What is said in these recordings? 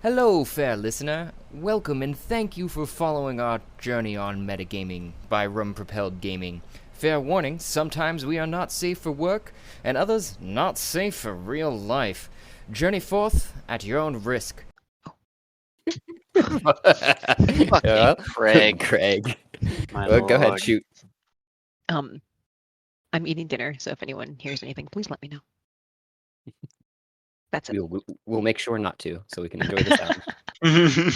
Hello, fair listener. Welcome and thank you for following our journey on metagaming by Rum Propelled Gaming. Fair warning, sometimes we are not safe for work, and others not safe for real life. Journey forth at your own risk. Fucking Craig. Craig. My Well, go ahead, lord. shoot. I'm eating dinner, so if anyone hears anything, please let me know. That's it. We'll make sure not to, so we can enjoy the sound.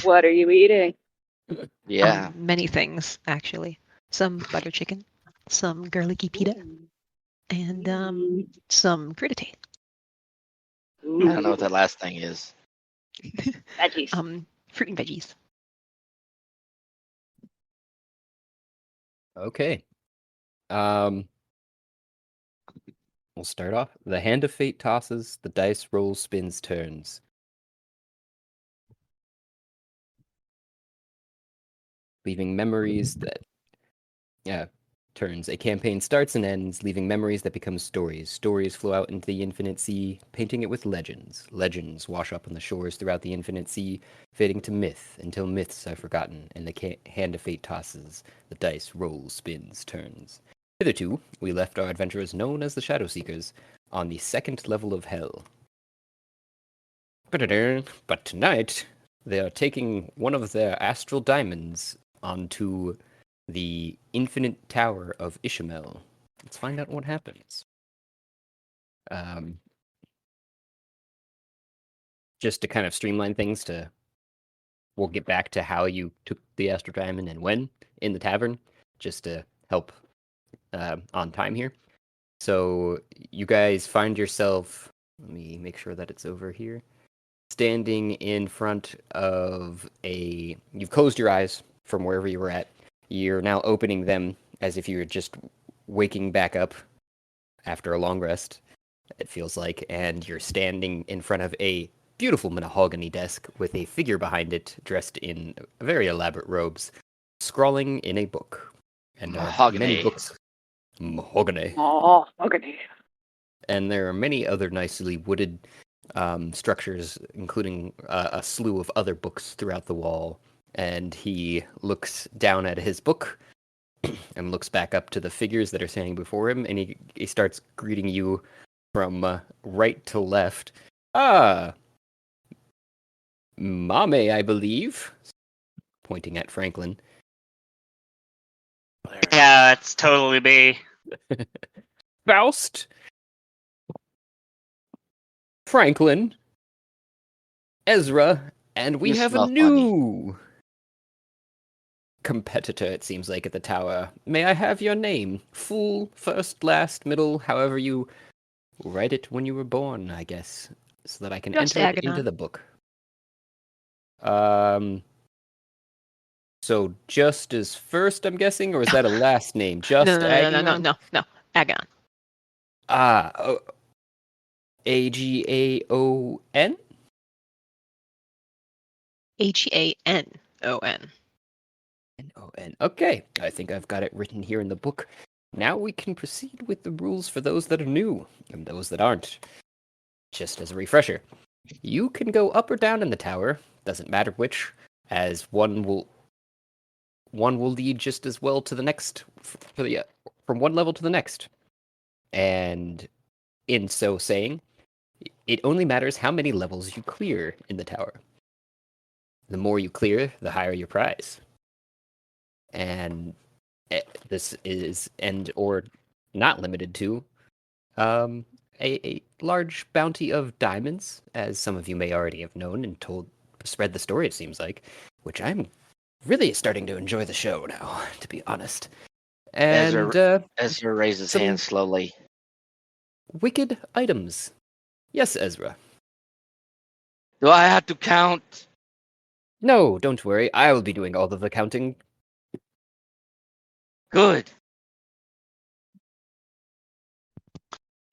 What are you eating? Yeah. Many things, actually. Some butter chicken, some garlicky pita, and some crudité. I don't know what that last thing is. Veggies. Fruit and veggies. Okay. We'll start off. The hand of fate tosses, the dice rolls, spins, turns. Leaving memories that turns. A campaign starts and ends, leaving memories that become stories. Stories flow out into the infinite sea, painting it with legends. Legends wash up on the shores throughout the infinite sea, fading to myth until myths are forgotten, and the hand of fate tosses. The dice rolls, spins, turns. Hitherto, we left our adventurers known as the Shadow Seekers on the second level of hell. But tonight, they are taking one of their astral diamonds onto the infinite tower of Ishamael. Let's find out what happens. Just to kind of streamline things, we'll get back to how you took the astral diamond and when in the tavern, just to help on time here. So you guys find yourself, let me make sure that it's over here, standing in front of you've closed your eyes from wherever you were at. You're now opening them as if you were just waking back up after a long rest, it feels like, and you're standing in front of a beautiful mahogany desk with a figure behind it dressed in very elaborate robes, scrawling in a book. And many books. Mahogany. Oh, okay. And there are many other nicely wooded structures, including a slew of other books throughout the wall. And he looks down at his book and looks back up to the figures that are standing before him, and he starts greeting you from right to left. Mamey, I believe, pointing at Franklin. Yeah, it's totally me. Faust, Franklin, Ezra, and we You have a smell new competitor, it seems like, at the tower. May I have your name? Full, first, last, middle, however you write it when you were born, I guess, so that I can Just enter it into Aganon. the book. So just as first, I'm guessing, or is that a last name? Just No, Aganon? no. Aganon. Agaon? Hanon. N-O-N. Okay, I think I've got it written here in the book. Now we can proceed with the rules for those that are new, and those that aren't. Just as a refresher, you can go up or down in the tower, doesn't matter which, as one will lead just as well to the next, from one level to the next. And in so saying, it only matters how many levels you clear in the tower. The more you clear, the higher your prize. And this is, and or not limited to, a large bounty of diamonds, as some of you may already have known and spread the story, it seems like, which I'm really starting to enjoy the show now, to be honest. And Ezra raises his hand slowly. Wicked items. Yes, Ezra. Do I have to count? No, don't worry. I will be doing all of the counting. Good.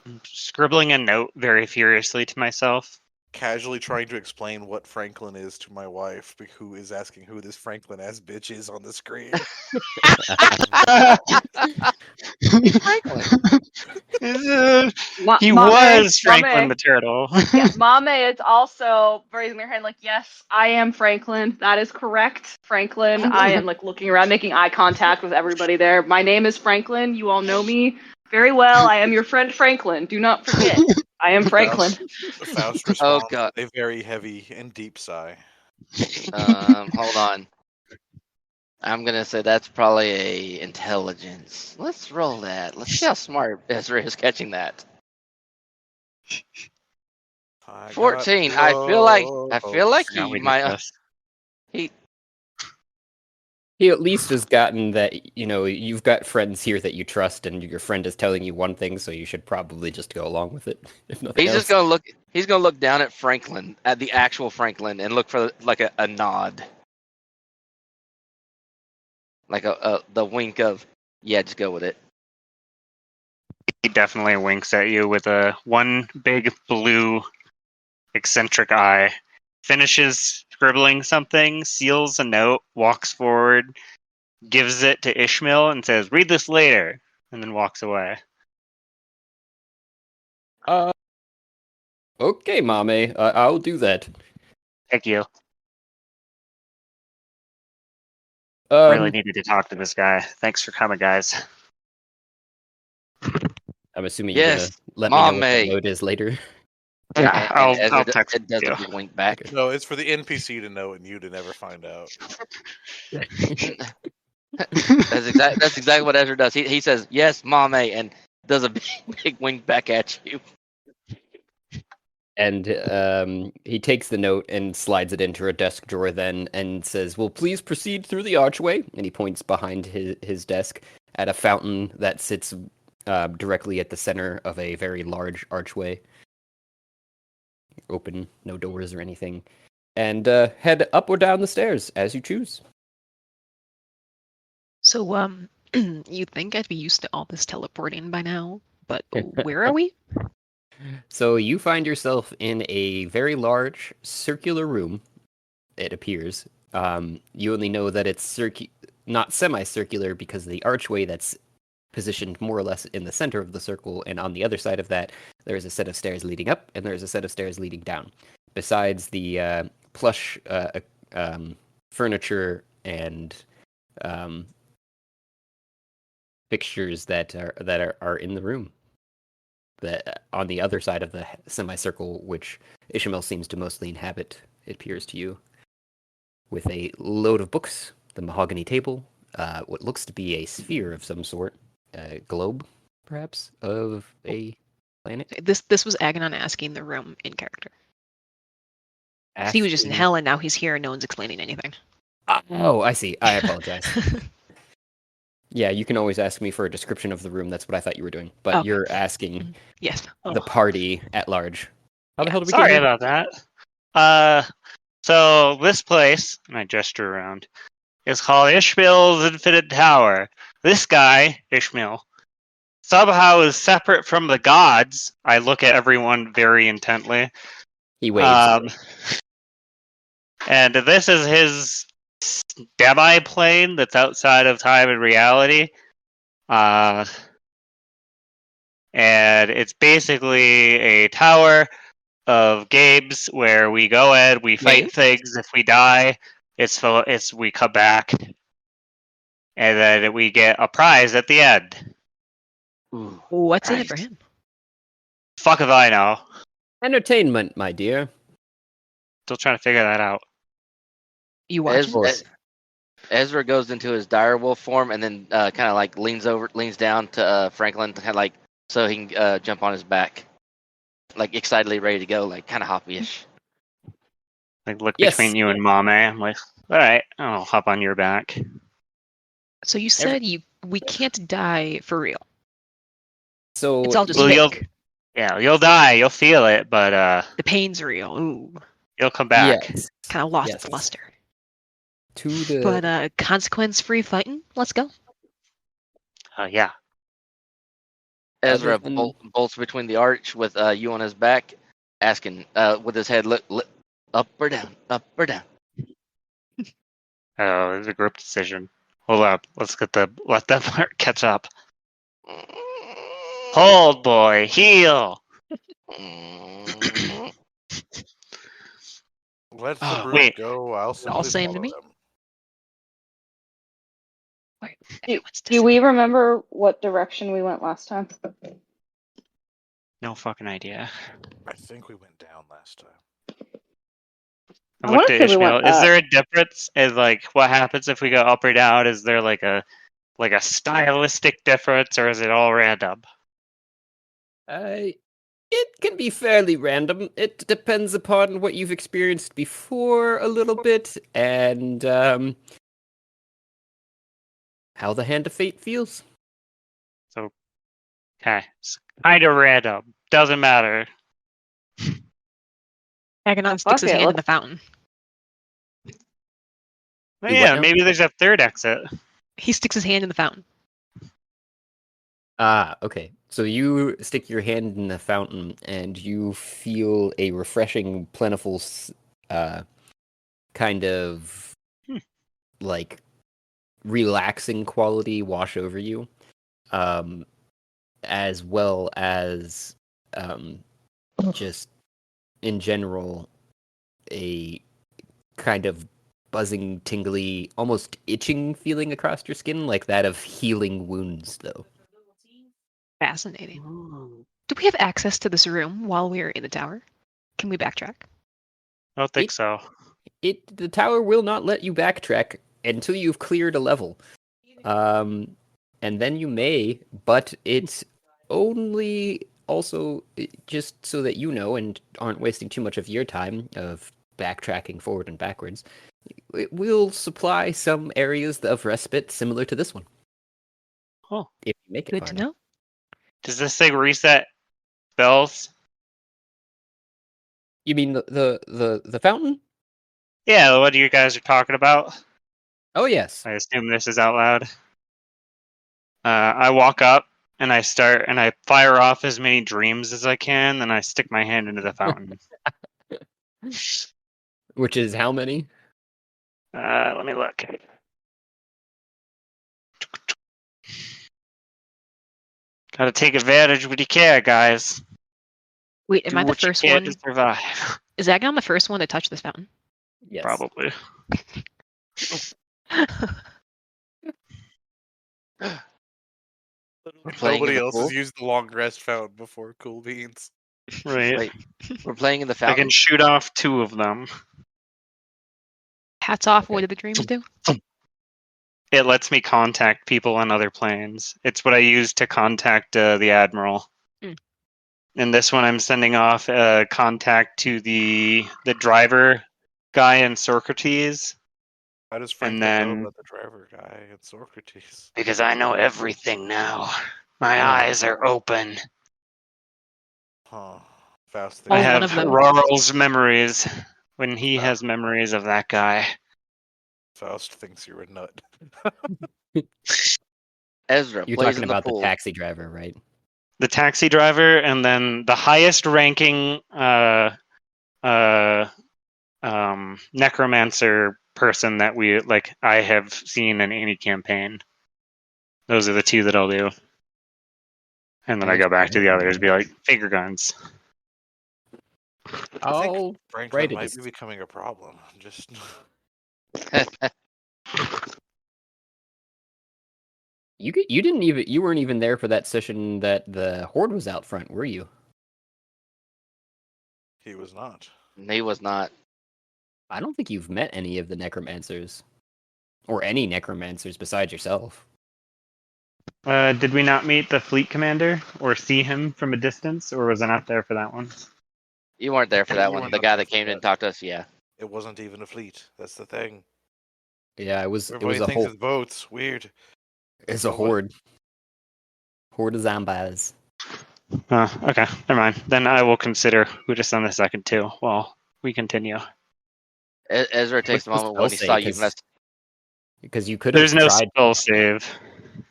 I'm scribbling a note very furiously to myself. Casually trying to explain what Franklin is to my wife, who is asking who this Franklin ass bitch is on the screen. Franklin. He Mamey, was Franklin Mamey. the turtle. Yeah, Mamey is also raising their hand like, yes, I am Franklin. That is correct, Franklin. I am like looking around, making eye contact with everybody there. My name is Franklin. You all know me very well. I am your friend Franklin. Do not forget, I am Franklin. Faust Oh responds god. with a very heavy and deep sigh. Hold on. I'm gonna say that's probably a intelligence. Let's roll that. Let's see how smart Ezra is catching that. I 14. got I feel like No, he we might. discussed. He at least has gotten that, you've got friends here that you trust, and your friend is telling you one thing, so you should probably just go along with it, if nothing He's else. just gonna look. He's gonna look down at Franklin, at the actual Franklin, and look for like a nod, like the wink of, yeah, just go with it. He definitely winks at you with a one big blue eccentric eye. Finishes scribbling something, seals a note, walks forward, gives it to Ishmael, and says, "Read this later," and then walks away. Okay, Mamey, I'll do that. Thank you. Really Um, needed to talk to this guy. Thanks for coming, guys. I'm assuming you're gonna Yes, let me know what the Mamey. note is later. Yeah, And Ezra I'll text it does you. a big wink back. No, it's for the NPC to know and you to never find out. That's exactly what Ezra does. He says yes, Mamey, and does a big wink back at you. And he takes the note and slides it into a desk drawer then and says, "Well, please proceed through the archway." And he points behind his desk at a fountain that sits directly at the center of a very large archway. Open, no doors or anything. And head up or down the stairs, as you choose. So, you'd think I'd be used to all this teleporting by now, but where are we? So you find yourself in a very large circular room, it appears. You only know that it's not semicircular because of the archway that's positioned more or less in the center of the circle, and on the other side of that, there's a set of stairs leading up, and there's a set of stairs leading down. Besides the plush furniture and fixtures that are in the room. That on the other side of the semicircle, which Ishamael seems to mostly inhabit, it appears to you, with a load of books, the mahogany table, what looks to be a sphere of some sort, a globe, perhaps, of a planet. This was Aganon asking the room in character. He was just in Asking- hell, and now he's here, and no one's explaining anything. Oh, I see. I apologize. Yeah, you can always ask me for a description of the room. That's what I thought you were doing. But Okay. you're asking Yes. the party at large. How the hell did we Sorry get here? about that. So this place, and I gesture around, is called Ishmael's Infinite Tower. This guy, Ishmael, somehow is separate from the gods. I look at everyone very intently. He waves. And this is his demi-plane that's outside of time and reality. And it's basically a tower of games where we go in, we fight Games? things. If we die, we come back, and then we get a prize at the end. Ooh, What's in it for Christ. him? Fuck if I know. Entertainment, my dear. Still trying to figure that out. You watching? Ezra goes into his direwolf form and then kind of like leans down to Franklin to kind of like so he can jump on his back, like excitedly ready to go, like kind of hoppy-ish. Like look Yes. between you and Mamey. I'm like, all right, I'll hop on your back. So you said we can't die for real. So It's all just Well, you'll- fake. Yeah, you'll die, you'll feel it, but The pain's real. Ooh, you'll come back. yes. kind of lost Yes. its luster. To the But consequence-free fighting. Let's go. Yeah. Ezra Other than- bolts between the arch with you on his back, asking with his head up or down, up or down. Oh, it's a group decision. Hold up. Let that part catch up. Hold, boy, heal. Let the Oh, brute wait. go. I'll simply same to follow me. them. Where Do, everyone's do we remember what direction we went last time? No fucking idea. I think we went down last time. I I looked wanna at say we went Ishmael. Is up. there a difference in like what happens if we go up or down? Is there like a stylistic difference, or is it all random? It can be fairly random. It depends upon what you've experienced before a little bit, and how the Hand of Fate feels. So, okay, it's kind of random. Doesn't matter. Aganon sticks Fuck his it, hand in let's- the fountain. Oh, Do yeah, what now? maybe there's a third exit. He sticks his hand in the fountain. Ah, okay. So you stick your hand in the fountain, and you feel a refreshing, plentiful, kind of like relaxing quality wash over you, as well as just in general a kind of buzzing, tingly, almost itching feeling across your skin, like that of healing wounds, though. Fascinating. Do we have access to this room while we're in the tower? Can we backtrack? I don't think so. The tower will not let you backtrack until you've cleared a level. And then you may, but it's only also just so that you know and aren't wasting too much of your time of backtracking forward and backwards. It will supply some areas of respite similar to this one. Oh, if you make it Good far to enough. know. does this thing reset spells? You mean the fountain? Yeah, what you guys are talking about? Oh yes. I assume this is out loud. I walk up and I fire off as many dreams as I can, then I stick my hand into the fountain. Which is how many? Let me look. Gotta take advantage when you can, guys. Wait, am Do I the what you first can one? to survive. Is Aganon the first one to touch this fountain? Yes. Probably. We're playing in Nobody the else pool. has used the long rest fountain before. Cool beans. Right. Wait, we're playing in the I fountain. can shoot off 2 of them. Hats off. Okay. What do the dreams do? It lets me contact people on other planes. It's what I use to contact the Admiral. Hmm. In this one, I'm sending off a contact to the driver guy in Socrates. How does And Franklin know then- about the driver guy and Socrates? Because I know everything now. My Oh. eyes are open. Huh. Faust Oh, I thinks one have of them. Rarl's memories when he has memories of that guy. Faust thinks you're a nut. Ezra You're plays talking in the about the pool. taxi driver, right? The taxi driver, and then the highest ranking necromancer person that I have seen in any campaign. Those are the 2 that I'll do. And then I go back to the others, be like, finger guns. I think I'll Franklin write it. might be becoming a problem. Just You weren't even there for that session that the horde was out front, were you? he was not. He was not. I don't think you've met any of the necromancers. Or any necromancers besides yourself. Did we not meet the fleet commander or see him from a distance, or was I not there for that one? You weren't there for that You one. were The not guy there that for came in that. and talked to us, yeah. It wasn't even a fleet. That's the thing. Yeah, it was Everybody a thinks whole it's boats. Weird. it's a Nobody- horde. Horde of zombies. Okay, never mind. Then I will consider who to send the second to while we continue. Ezra takes a What's the moment when he spell saw say? you mess. Because you could have There's no tried. spell save.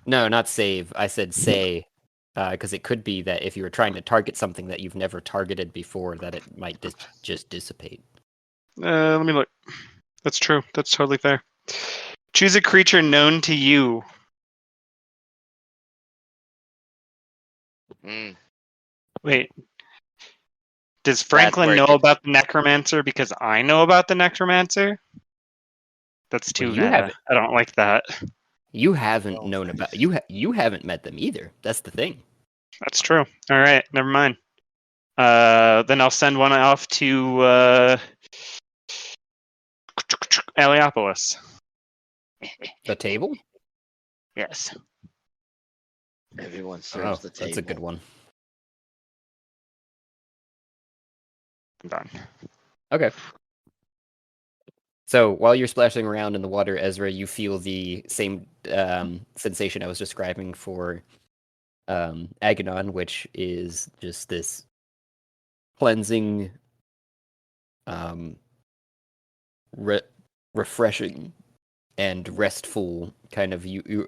No, not save. I said say. Because it could be that if you were trying to target something that you've never targeted before, that it might just dissipate. Let me look. That's true. That's totally fair. Choose a creature known to you. Wait. Does That's where Franklin it know gets- about the necromancer because I know about the necromancer? That's too Well, you meta. haven't- I don't like that. You haven't Oh, known nice. about you haven't met them either. That's the thing. That's true. All right, never mind. Then I'll send one off to Heliopolis. The table? Yes. Everyone Oh, serves the table. that's a good one. I'm done. Okay. So while you're splashing around in the water, Ezra, you feel the same sensation I was describing for Aganon, which is just this cleansing, refreshing, and restful kind of you,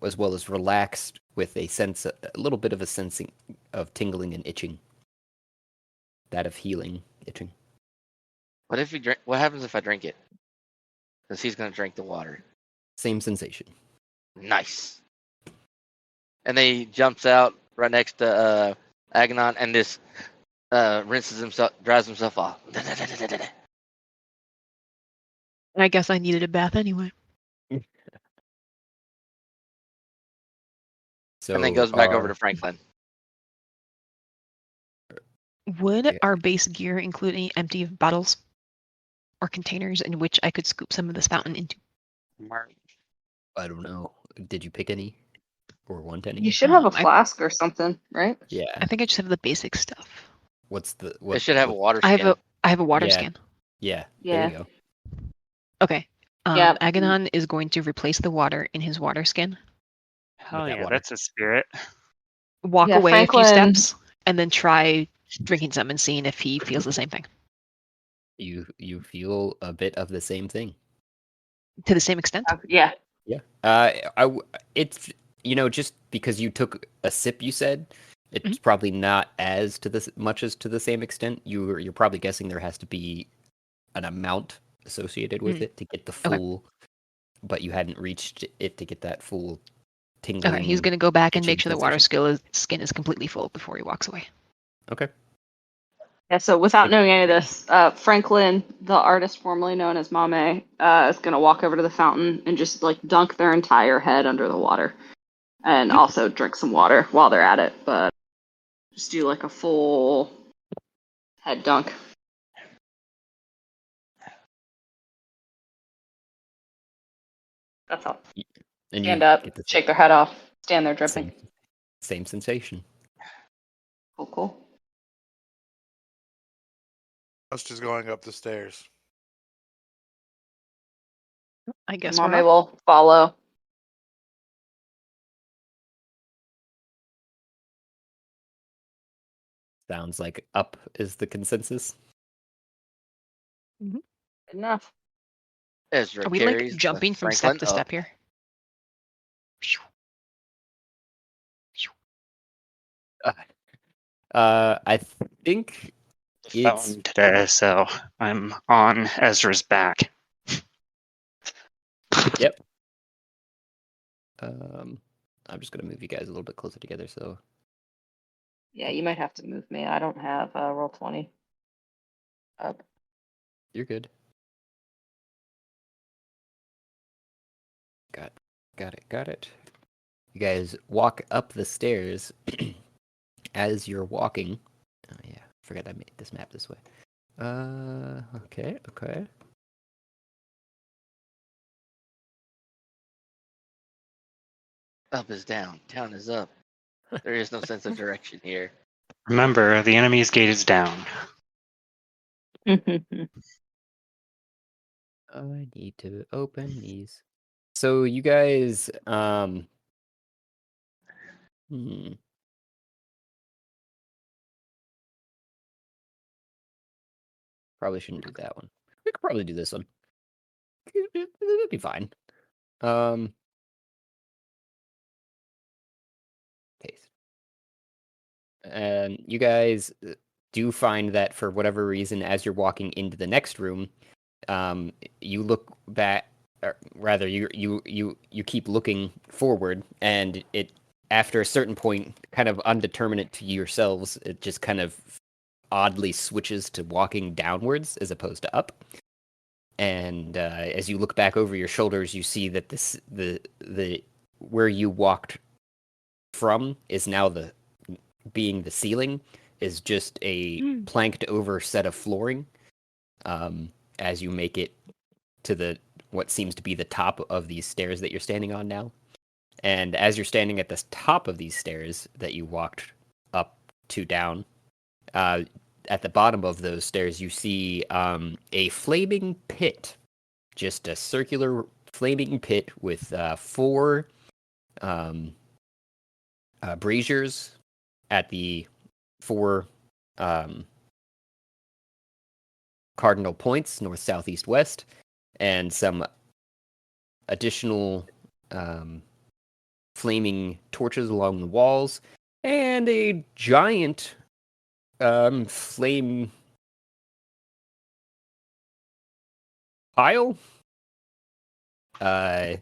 as well as relaxed with a little bit of a sensing of tingling and itching. That of healing, itching. What if you drink? What happens if I drink it? Because he's gonna drink the water. Same sensation. Nice. And then he jumps out right next to Aganon and this rinses himself, dries himself off. I guess I needed a bath anyway. So And then goes back over to Franklin. Would Yeah. our base gear include any empty bottles or containers in which I could scoop some of this fountain into? I don't know. Did you pick any or want any? You should have a I- flask or something, right? Yeah. I think I just have the basic stuff. What's the? It What, should have a what- water I skin. have a water Yeah. scan. Yeah. Yeah. There you go. Okay. Yeah. Aganon is going to replace the water in his water skin. Hell that yeah, water. that's a spirit. Walk Yeah, away a few Franklin- steps and then try drinking some and seeing if he feels the same thing. You feel a bit of the same thing. To the same extent? Yeah. Yeah. It's just because you took a sip, you said it's probably not as to this much as to the same extent. You're probably guessing there has to be an amount associated with it to get the Okay. full, but you hadn't reached it to get that full tingling. Okay, he's going to go back and make itching sure the water sensation. skin is completely full before he walks away. Okay. Yeah, so without knowing any of this, Franklin, the artist formerly known as Mamey, is going to walk over to the fountain and just like dunk their entire head under the water. And also drink some water while they're at it, but just do like a full head dunk. That's all. And Stand you up, get the shake their head off, stand there dripping. same sensation. Cool. Us just going up the stairs. I guess we're Mommy up. will follow. Sounds like up is the consensus. Good enough. Ezra Are we carries like jumping from Franklin step to up. step here? I think The it's fountain today, so I'm on Ezra's back. yep. I'm just gonna move you guys a little bit closer together. So Yeah, you might have to move me. I don't have roll 20 up. you're good. Got it. You guys walk up the stairs. As you're walking, oh yeah, forgot I made this map this way. Okay. Up is down, down is up. There is no sense of direction here. Remember, the enemy's gate is down. I need to open these. So you guys, probably shouldn't do that one. We could probably do this one. It'll be fine. Paste. And you guys do find that for whatever reason, as you're walking into the next room, you look back, or rather, you keep looking forward, and after a certain point, kind of undeterminate to yourselves, it just kind of oddly switches to walking downwards as opposed to up. And as you look back over your shoulders, you see that the where you walked from is now being the ceiling is just a planked over set of flooring. As you make it to what seems to be the top of these stairs that you're standing on now. And as you're standing at the top of these stairs that you walked up to down, at the bottom of those stairs, you see a flaming pit. Just a circular flaming pit with 4 braziers at the 4 cardinal points, north, south, east, west, and some additional flaming torches along the walls, and a giant flame pile that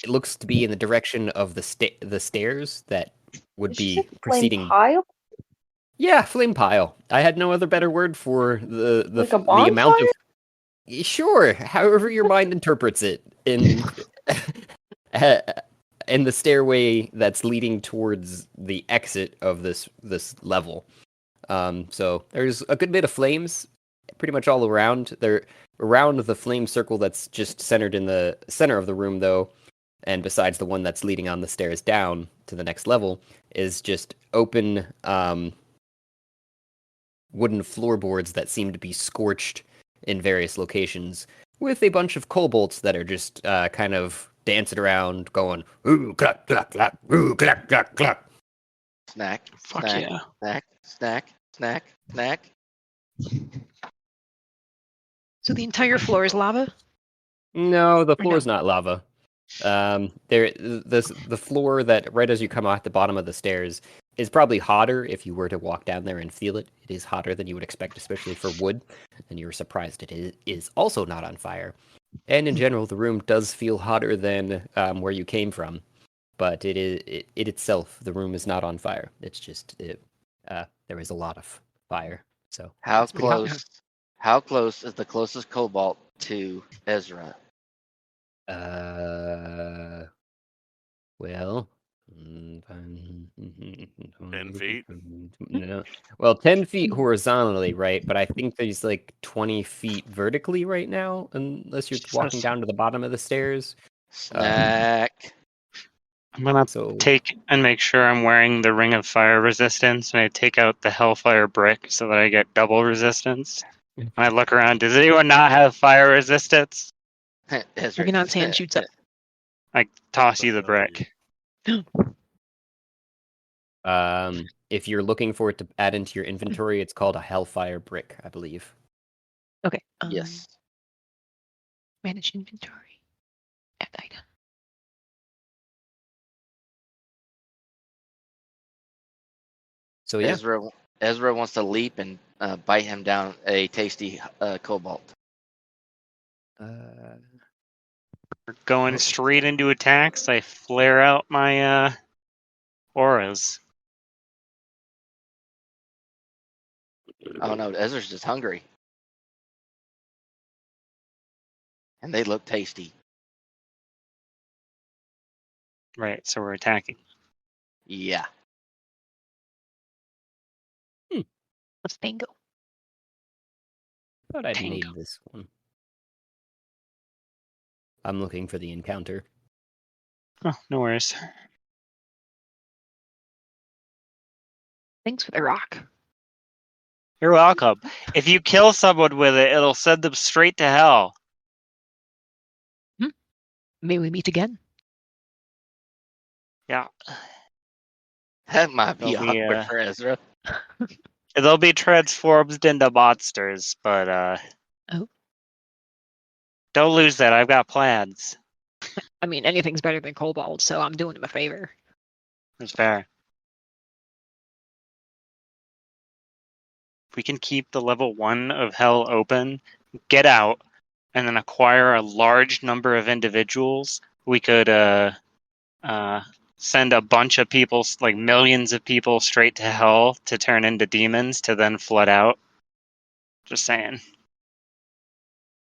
looks to be in the direction of the stairs that would be proceeding. Pile? Yeah, flame pile. I had no other better word for the Like a the amount of. bonfire? Sure, however your mind interprets it in in the stairway that's leading towards the exit of this level. So there's a good bit of flames, pretty much all around. They're around the flame circle that's just centered in the center of the room, though. And besides the one that's leading on the stairs down to the next level, is just open wooden floorboards that seem to be scorched in various locations, with a bunch of kobolds that are just kind of dancing around, going ooh clack clack clack, ooh clack clack clack. Snack. Fuck snack, yeah. Snack. Snack. Snack. Snack. So the entire floor is lava? No, the Or floor is no? not lava. The floor that right as you come off the bottom of the stairs is probably hotter if you were to walk down there and feel it. It is hotter than you would expect, especially for wood, and you were surprised it is also not on fire. And in general, the room does feel hotter than where you came from, but it itself, the room is not on fire. It's just there is a lot of fire. So How it's pretty hot. close? How close is the closest cobalt to Ezra? Well, 10 feet? No. Well, 10 feet horizontally, right? But I think there's like 20 feet vertically right now, unless you're walking Jesus. down to the bottom of the stairs. Snack. I'm gonna So take and make sure I'm wearing the ring of fire resistance, and I take out the hellfire brick so that I get double resistance. And I look around. Does anyone not have fire resistance? Ezra. Aganon's hand shoots up. I toss you the brick. if you're looking for it to add into your inventory, it's called a Hellfire Brick, I believe. Okay. Yes. Manage inventory. Add item. So yeah, Ezra wants to leap and bite him down a tasty cobalt. uh, We're going straight into attacks. I flare out my auras. Oh no, Ezra's just hungry. And they look tasty. Right, so we're attacking. Yeah. Let's tango. thought I'd Tango. made this one. I'm looking for the encounter. Oh, no worries. Thanks for the rock. You're welcome. If you kill someone with it, it'll send them straight to hell. May we meet again? Yeah. That might be They'll be, awkward for Ezra. They'll be transformed into monsters, but Oh. don't lose that. I've got plans. I mean, anything's better than Cobalt, so I'm doing him a favor. It's fair. If we can keep the level 1 of hell open, get out, and then acquire a large number of individuals, we could send a bunch of people, like millions of people, straight to hell to turn into demons to then flood out. Just saying.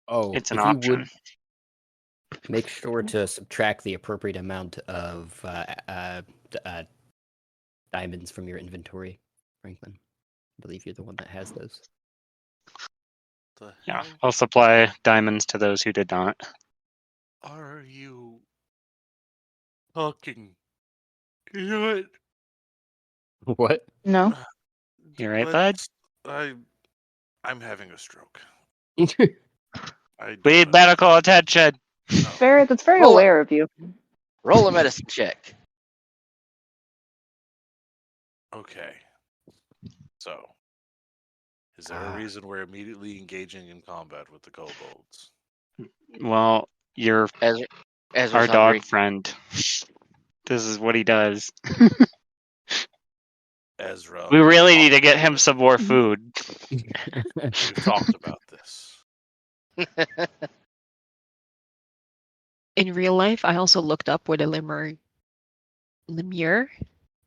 Oh, It's an if you option. would make sure to subtract the appropriate amount of diamonds from your inventory, Franklin. I believe you're the one that has those. The Yeah, hell I'll supply diamonds to those who did not. are you talking? You know what? What? No. You right, bud? I'm having a stroke. I We need don't medical attention. know. That's very Roll it. aware of you. Roll a medicine check. Okay. So, is there a reason we're immediately engaging in combat with the kobolds? Well, you're Ezra's our hungry. dog friend. This is what he does. Ezra, We really need to get him some more food. we've talked about this. In real life, I also looked up where the Lemure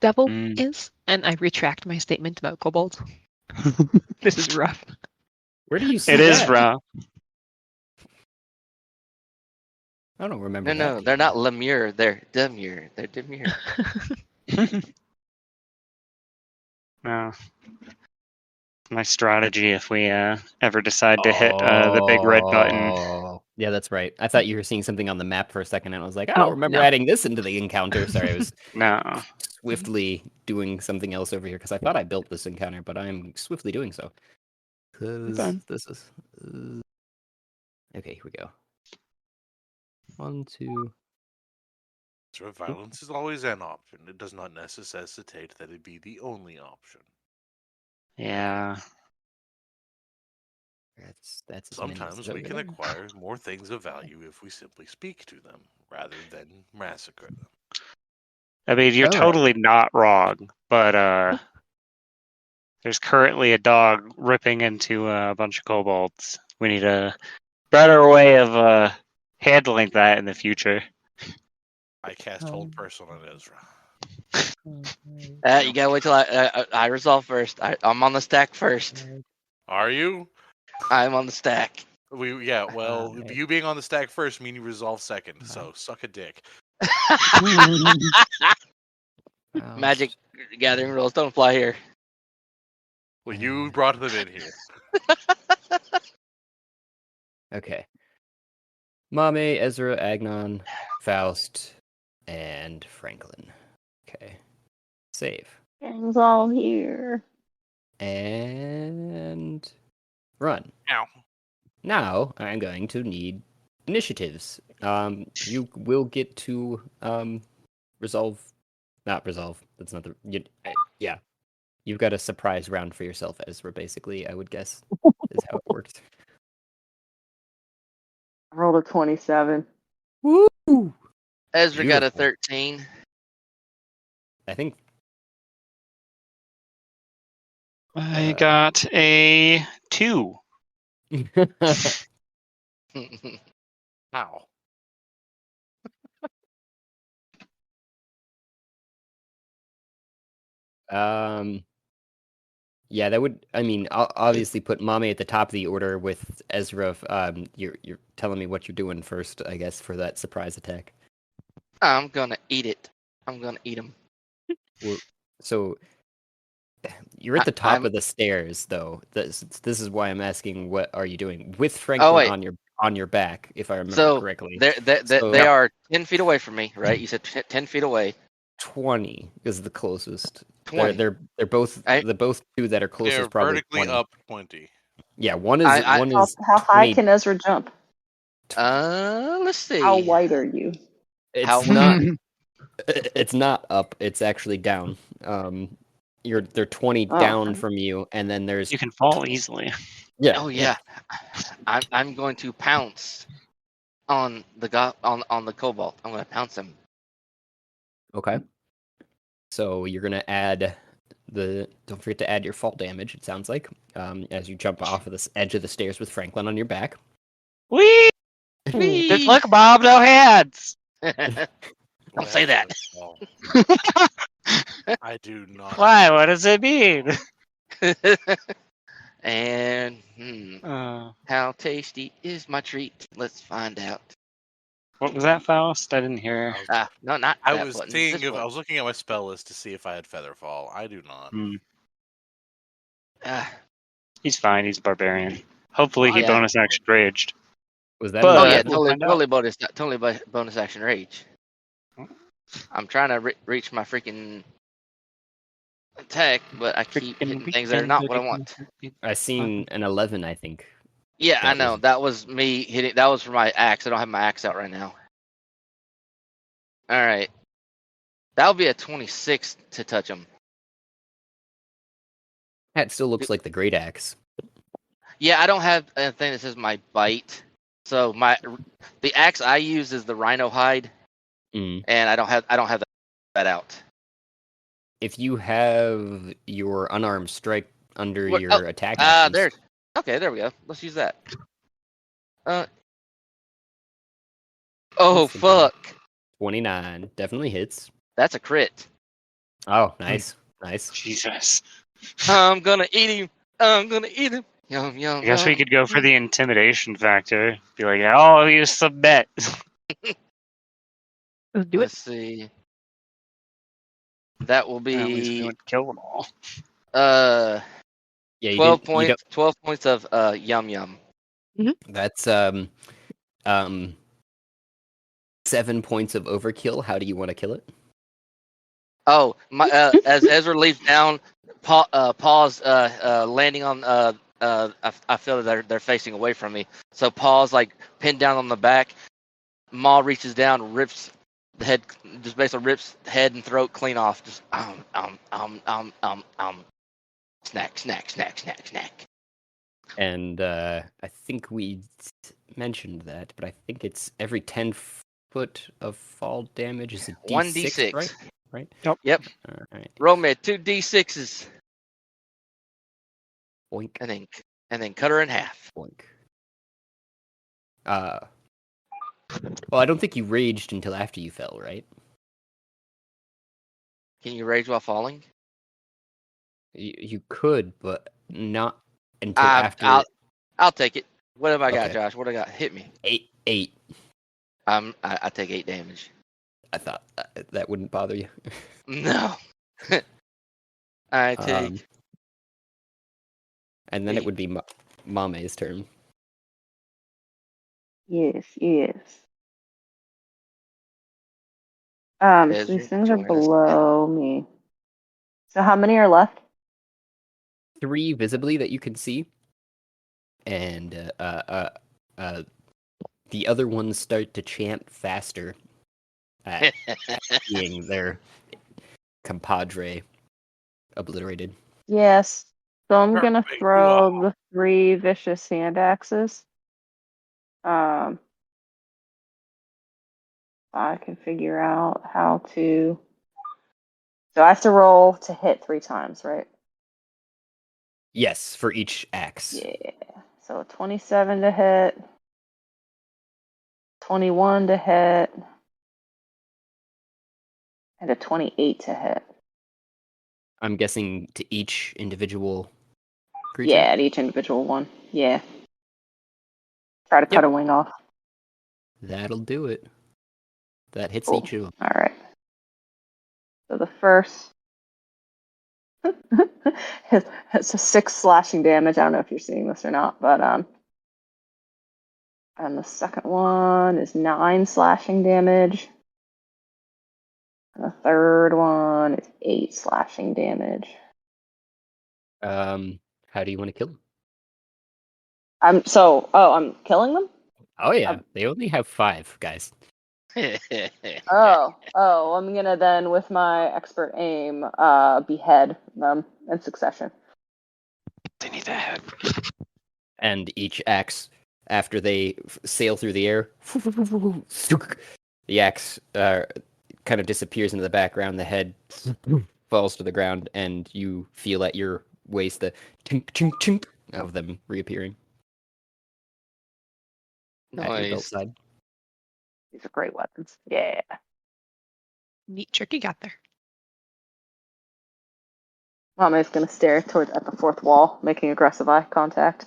devil is, and I retract my statement about kobolds. This is rough. Where do you see It that? is rough. I don't remember. No, that they're being not there. Lemure. They're Demure. They're Demure. No. My strategy if we ever decide to hit the big red button. Oh, yeah, that's right. I thought you were seeing something on the map for a second, and I was like, I Oh, don't remember no. adding this into the encounter. Sorry, I was No. swiftly doing something else over here because I thought I built this encounter, but I'm swiftly doing so. Because Okay. this is okay. Here we go. 1, 2. So violence is always an option. It does not necessitate that it be the only option. Yeah. That's as many as Sometimes over we can there. acquire more things of value if we simply speak to them, rather than massacre them. I mean, you're All right. totally not wrong, but there's currently a dog ripping into a bunch of kobolds. We need a better way of handling that in the future. I cast Hold Person on Ezra. You gotta wait till I resolve first. I'm on the stack first. Are you? I'm on the stack. Well, Alright. you being on the stack first mean you resolve second, so suck a dick. Magic gathering rules don't apply here. Well, you brought them in here. Okay. Mamey, Ezra, Aganon, Faust, and Franklin. Okay. Save. Gang's all here. And run. Ow. Now I'm going to need initiatives. You will get to not resolve. That's not the yeah. You've got a surprise round for yourself, Ezra. Basically, I would guess is how it works. I rolled a 27. Woo! Ezra got a Beautiful. 13. I think I got a 2. How? Yeah, that would. I mean, obviously put Mamey at the top of the order with Ezra. You're telling me what you're doing first, I guess, for that surprise attack. I'm gonna eat it. I'm gonna eat him. So you're at the top I'm- of the stairs, though. This is why I'm asking. What are you doing with Franklin wait. on your back? If I remember So correctly, they are 10 feet away from me, right? You said 10 feet away. 20 is the closest. 20. They're both the both two that are They're closest. Probably vertically 20. up 20. Yeah, one is How high 20. can Ezra jump? Let's see. How wide are you? It's How not. It's not up. It's actually down. They're 20 Oh, down okay. from you, and then there's You can fall easily. yeah. Oh yeah. I'm going to pounce on the on the cobalt. I'm gonna pounce him. Okay. So you're gonna add don't forget to add your fall damage. It sounds like as you jump off of this edge of the stairs with Franklin on your back. Whee! Whee! Look, Bob, no hands. Don't say that. I do not. Why? What does it mean? And Uh, how tasty is my treat? Let's find out. what was that, Faust? I didn't hear. No, not I that was button. seeing This if I one. was looking at my spell list to see if I had Featherfall. I do not. Ah, He's fine. He's a barbarian. Hopefully, he Yeah. bonus action raged. Was that? But- oh yeah, we'll find out. totally bonus action rage. I'm trying to reach my freaking attack, but I keep hitting things that are not what I want. I seen an 11, I think. Yeah, I That know. was- That was me hitting. That was for my axe. I don't have my axe out right now. All right. That would be a 26 to touch him. That still looks like the great axe. Yeah, I don't have anything that says my bite. So the axe I use is the rhino hide, Mm. and I don't have that out. If you have your unarmed strike under What- your attack actions, There. Okay, there we go. Let's use that. Oh Let's see. fuck! 29 definitely hits. That's a crit. Oh, nice, nice. Jesus. I'm gonna eat him. I'm gonna eat him. Yum yum. I guess we yum. could go for the intimidation factor. Be like, oh, you submit. Let's do it. Let's see. That will At least we be would kill them all. Yeah, you 12 didn't- you points. don't- 12 points of yum yum. That's 7 points of overkill. How do you want to kill it? Oh, my as Ezra leaps down, Paul's landing on. I feel that they're facing away from me. So Paul's like pinned down on the back. Maul reaches down, rips the head, just basically rips head and throat clean off. Just snack, snack, snack, snack, snack. And I think we mentioned that, but I think it's every 10 foot of fall damage is a D6, 1d6. right? Right. Yep. All right. Roll me 2d6s, Boink. and then cut her in half. Boink. Well, I don't think you raged until after you fell, right? Can you rage while falling? You could, but not until after I'll take it. What have I got, Okay. Josh? What I got? Hit me. 8. I take 8 damage. I thought that wouldn't bother you. No. I take. And then it would be Mamey's turn. Yes, yes. So Ezra, these things are join us below me. So how many are left? 3 visibly that you can see, and the other ones start to chant faster at seeing their compadre obliterated. Yes. So I'm gonna Perfect. throw Wow. the 3 vicious hand axes. I can figure out how to. So I have to roll to hit 3 times, right? Yes, for each axe. Yeah. So 27 to hit, 21 to hit, and a 28 to hit. I'm guessing to each individual creature. Yeah, at each individual one. Yeah. Try to cut Yep. a wing off. That'll do it. That hits Cool. each of them. All right. So the first. It's a 6 slashing damage. I don't know if you're seeing this or not, but and the second one is 9 slashing damage. And the third one is 8 slashing damage. How do you want to kill them? I'm killing them? Oh yeah, they only have 5 guys. Oh, I'm gonna then with my expert aim, behead them in succession. They need that head. And each axe, after they sail through the air, the axe kind of disappears into the background. The head falls to the ground, and you feel at your waist the tink tink tink of them reappearing at your belt Nice. side. These are great weapons. Yeah. Neat trick you got there. Mamey's gonna stare at the fourth wall, making aggressive eye contact.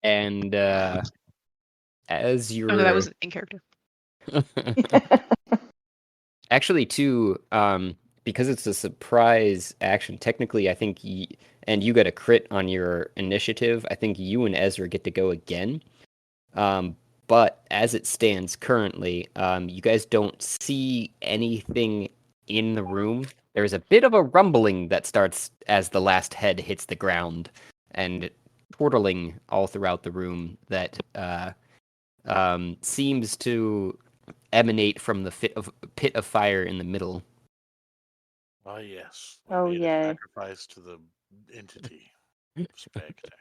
And as Oh you're no, that was in character. actually too, because it's a surprise action. Technically, I think, and you got a crit on your initiative. I think you and Ezra get to go again. But as it stands currently, you guys don't see anything in the room. There's a bit of a rumbling that starts as the last head hits the ground, and twirling all throughout the room that seems to emanate from the pit of fire in the middle. Ah, yes. Oh, We made yay. a sacrifice to the entity. Spectacular.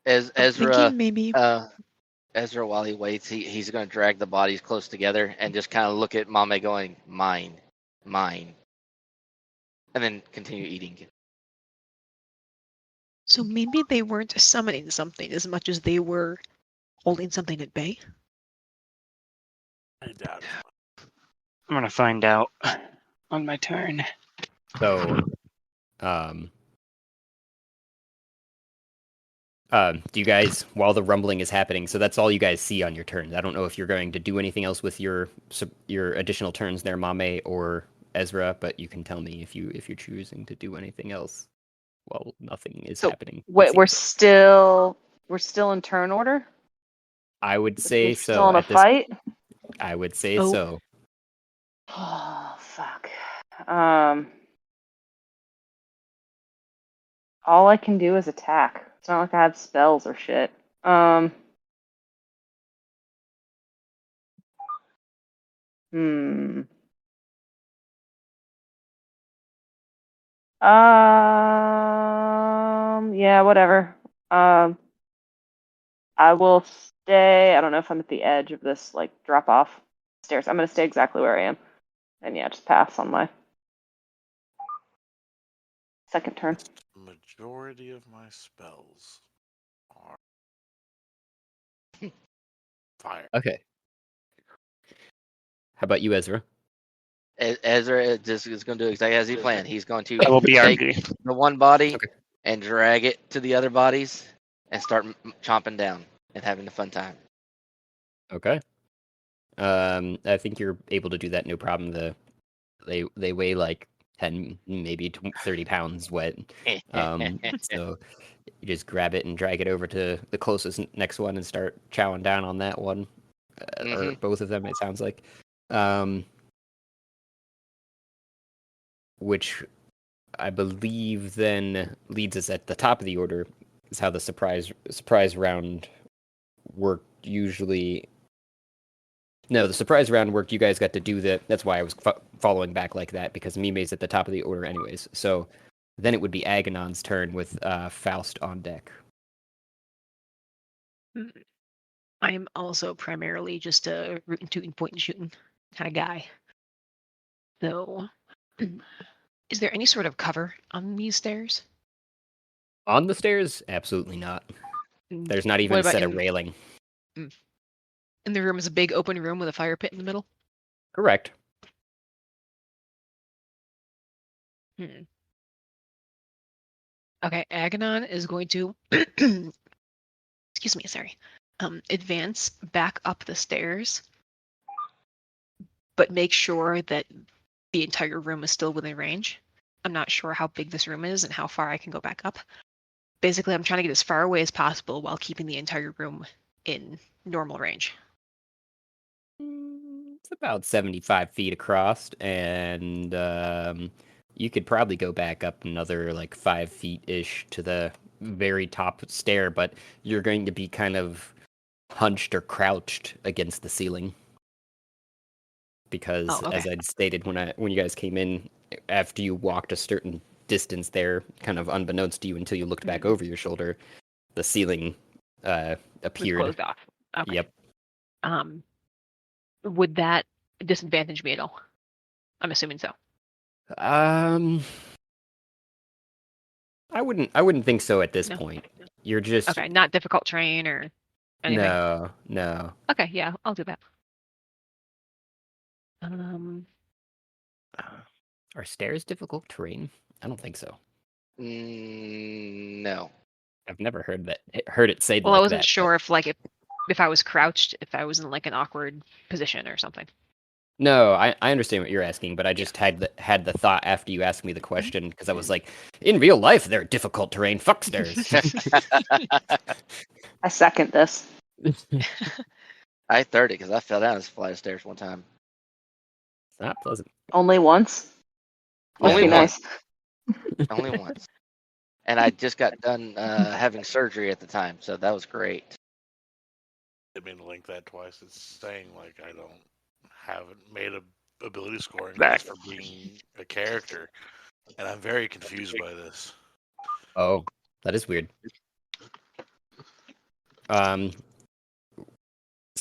As I'm Ezra, thinking maybe Ezra, while he waits, he's going to drag the bodies close together and just kind of look at Mamey going, mine, mine, and then continue eating. so. Maybe they weren't summoning something as much as they were holding something at bay. I doubt it. I'm gonna find out on my turn. So, do you guys, while the rumbling is happening, so that's all you guys see on your turns. I don't know if you're going to do anything else with your additional turns there, Mamey or Ezra, but you can tell me if you're choosing to do anything else while nothing is So, happening. Wait, we're still in turn order? I would say We're so. still in a At this, fight? I would say Oh. so. Oh, fuck. All I can do is attack. It's not like I had spells or shit. Yeah, whatever. I will stay. I don't know if I'm at the edge of this, like, drop off stairs. I'm gonna stay exactly where I am. And yeah, just pass on my second turn. The majority of my spells are fire. Okay. How about you, Ezra? Ezra just is going to do exactly as he planned. He's going to That will be take RG. the one body Okay. and drag it to the other bodies and start chomping down and having a fun time. Okay. I think you're able to do that, no problem. They weigh like 10, maybe 30 pounds wet. So you just grab it and drag it over to the closest next one and start chowing down on that one, or both of them. It sounds like, which I believe then leads us at the top of the order. Is how the surprise round worked usually. No, the surprise round worked. You guys got to do that. That's why I was following back like that, because Mamey's at the top of the order anyways. So then it would be Aganon's turn with Faust on deck. I am also primarily just a root and tooting, point and shooting kind of guy. So, is there any sort of cover on these stairs? On the stairs? Absolutely not. There's not even What a about set of in- railing. And the room is a big open room with a fire pit in the middle? Correct. Okay, Aganon is going to excuse me, sorry. Advance back up the stairs, but make sure that the entire room is still within range. I'm not sure how big this room is and how far I can go back up. Basically, I'm trying to get as far away as possible while keeping the entire room in normal range. It's about 75 feet across, and you could probably go back up another like 5 feet-ish to the very top stair, but you're going to be kind of hunched or crouched against the ceiling. Because, as I'd stated when you guys came in, after you walked a certain distance there, kind of unbeknownst to you until you looked back over your shoulder, the ceiling appeared. Was closed off. Okay. Yep. Would that disadvantage me at all? I'm assuming so. I wouldn't think so at this No. point. You're just Okay, not difficult terrain or anything. No. Okay, yeah, I'll do that. Are stairs difficult terrain? I don't think so. No. I've never heard it say Well, I like wasn't that. sure if I was crouched, if I was in like an awkward position or something. No, I understand what you're asking, but I just had the thought after you asked me the question because I was like, in real life, they're difficult terrain. Fuck stairs. I second this. I 30 because I fell down this flight of stairs one time. It's not pleasant. Only once. Must Only be once. nice. Only once. And I just got done having surgery at the time, so that was great. Didn't mean to link that twice. It's saying like I haven't made a ability scoring Back. test for being a character, and I'm very confused by this. Oh, that is weird. So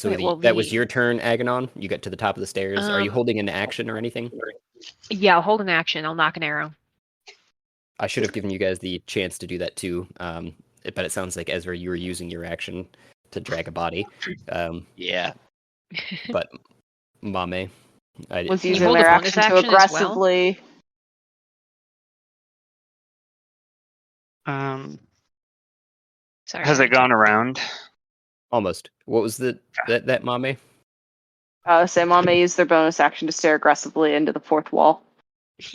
Okay, well, that was your turn, Aganon. You got to the top of the stairs. Are you Um, holding an action or anything? Yeah, I'll hold an action. I'll knock an arrow. I should have given you guys the chance to do that too. But it sounds like Ezra, you were using your action to drag a body. Yeah. But Mamey, Was Can you using hold their a bonus action to action as well? aggressively. Sorry. Has it gone around? almost. What was that Mamey? Mom may use their bonus action to stare aggressively into the fourth wall.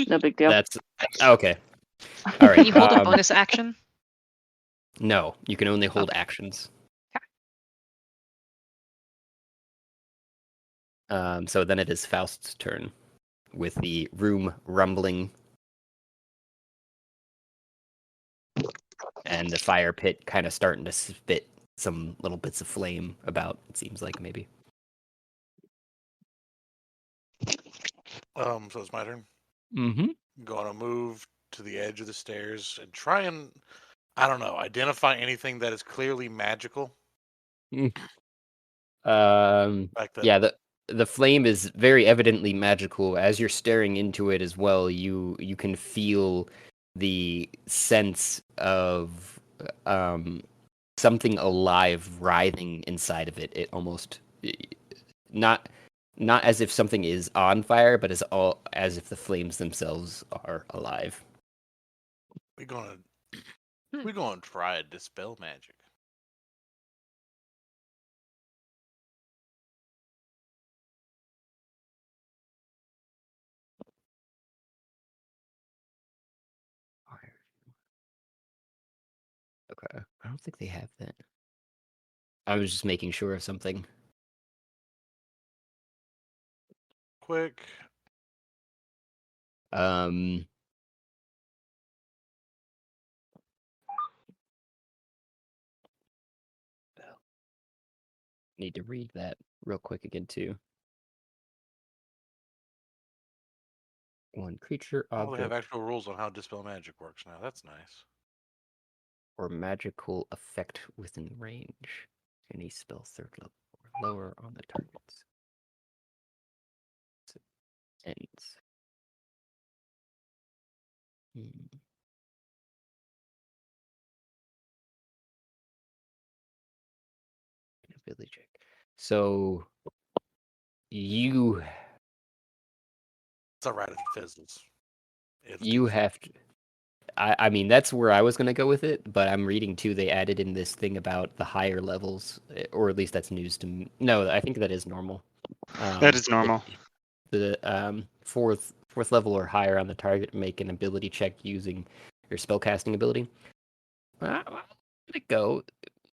No big deal. That's okay. All right. Can you hold a bonus action? No, you can only hold Okay. actions. So then it is Faust's turn, with the room rumbling and the fire pit kind of starting to spit some little bits of flame about. It seems like maybe. So it's my turn. Mm-hmm. I'm gonna move to the edge of the stairs and try and, I don't know, identify anything that is clearly magical. Like that. Yeah, the flame is very evidently magical. As you're staring into it as well, you can feel the sense of something alive writhing inside of it. It almost not as if something is on fire, but as if the flames themselves are alive. We're gonna try and dispel magic. Okay, I don't think they have that. I was just making sure of something. Quick. Need to read that real quick again too. One creature, Oh, they have object, actual rules on how dispel magic works now. That's nice. or magical effect within range. Any spell third level or lower on the target's ends. Ability check. So you It's alright if it fizzles. you have to. I mean, that's where I was going to go with it, but I'm reading too. They added in this thing about the higher levels, or at least that's news to me. No, I think that is normal. That is normal. The fourth level or higher on the target make an ability check using your spellcasting ability. I'm gonna go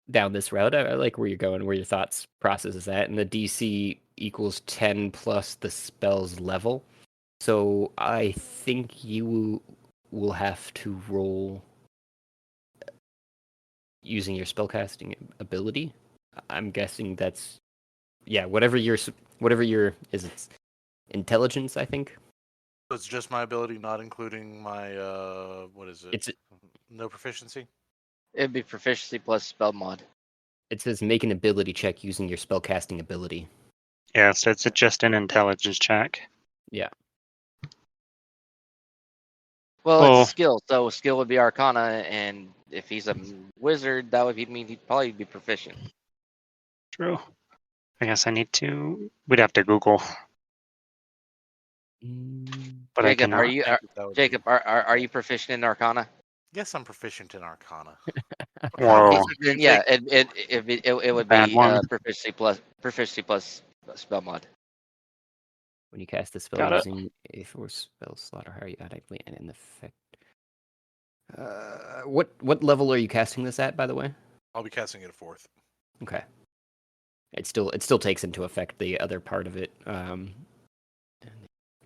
down this route. I like where you're going, where your thoughts process is at, and the DC equals 10 plus the spell's level. So I think you will have to roll using your spellcasting ability. I'm guessing that's whatever your is it intelligence, I think. So it's just my ability, not including my what is it? It's No proficiency? It'd be proficiency plus spell mod. It says make an ability check using your spellcasting ability. Yeah, so it's just an intelligence check. Yeah. Well, it's skill, so skill would be Arcana, and if he's a wizard, that would mean he'd probably be proficient. True. I guess we'd have to Google. But I Jacob, cannot. are you I think that would be- Jacob? Are you proficient in Arcana? Yes, I'm proficient in Arcana. Whoa. Then yeah, it would Bad be one. proficiency plus spell mod. When you cast the spell Got it. using a force spell slot or higher, you automatically and in effect. What level are you casting this at, by the way? I'll be casting it at 4th. Okay. It still takes into effect the other part of it. And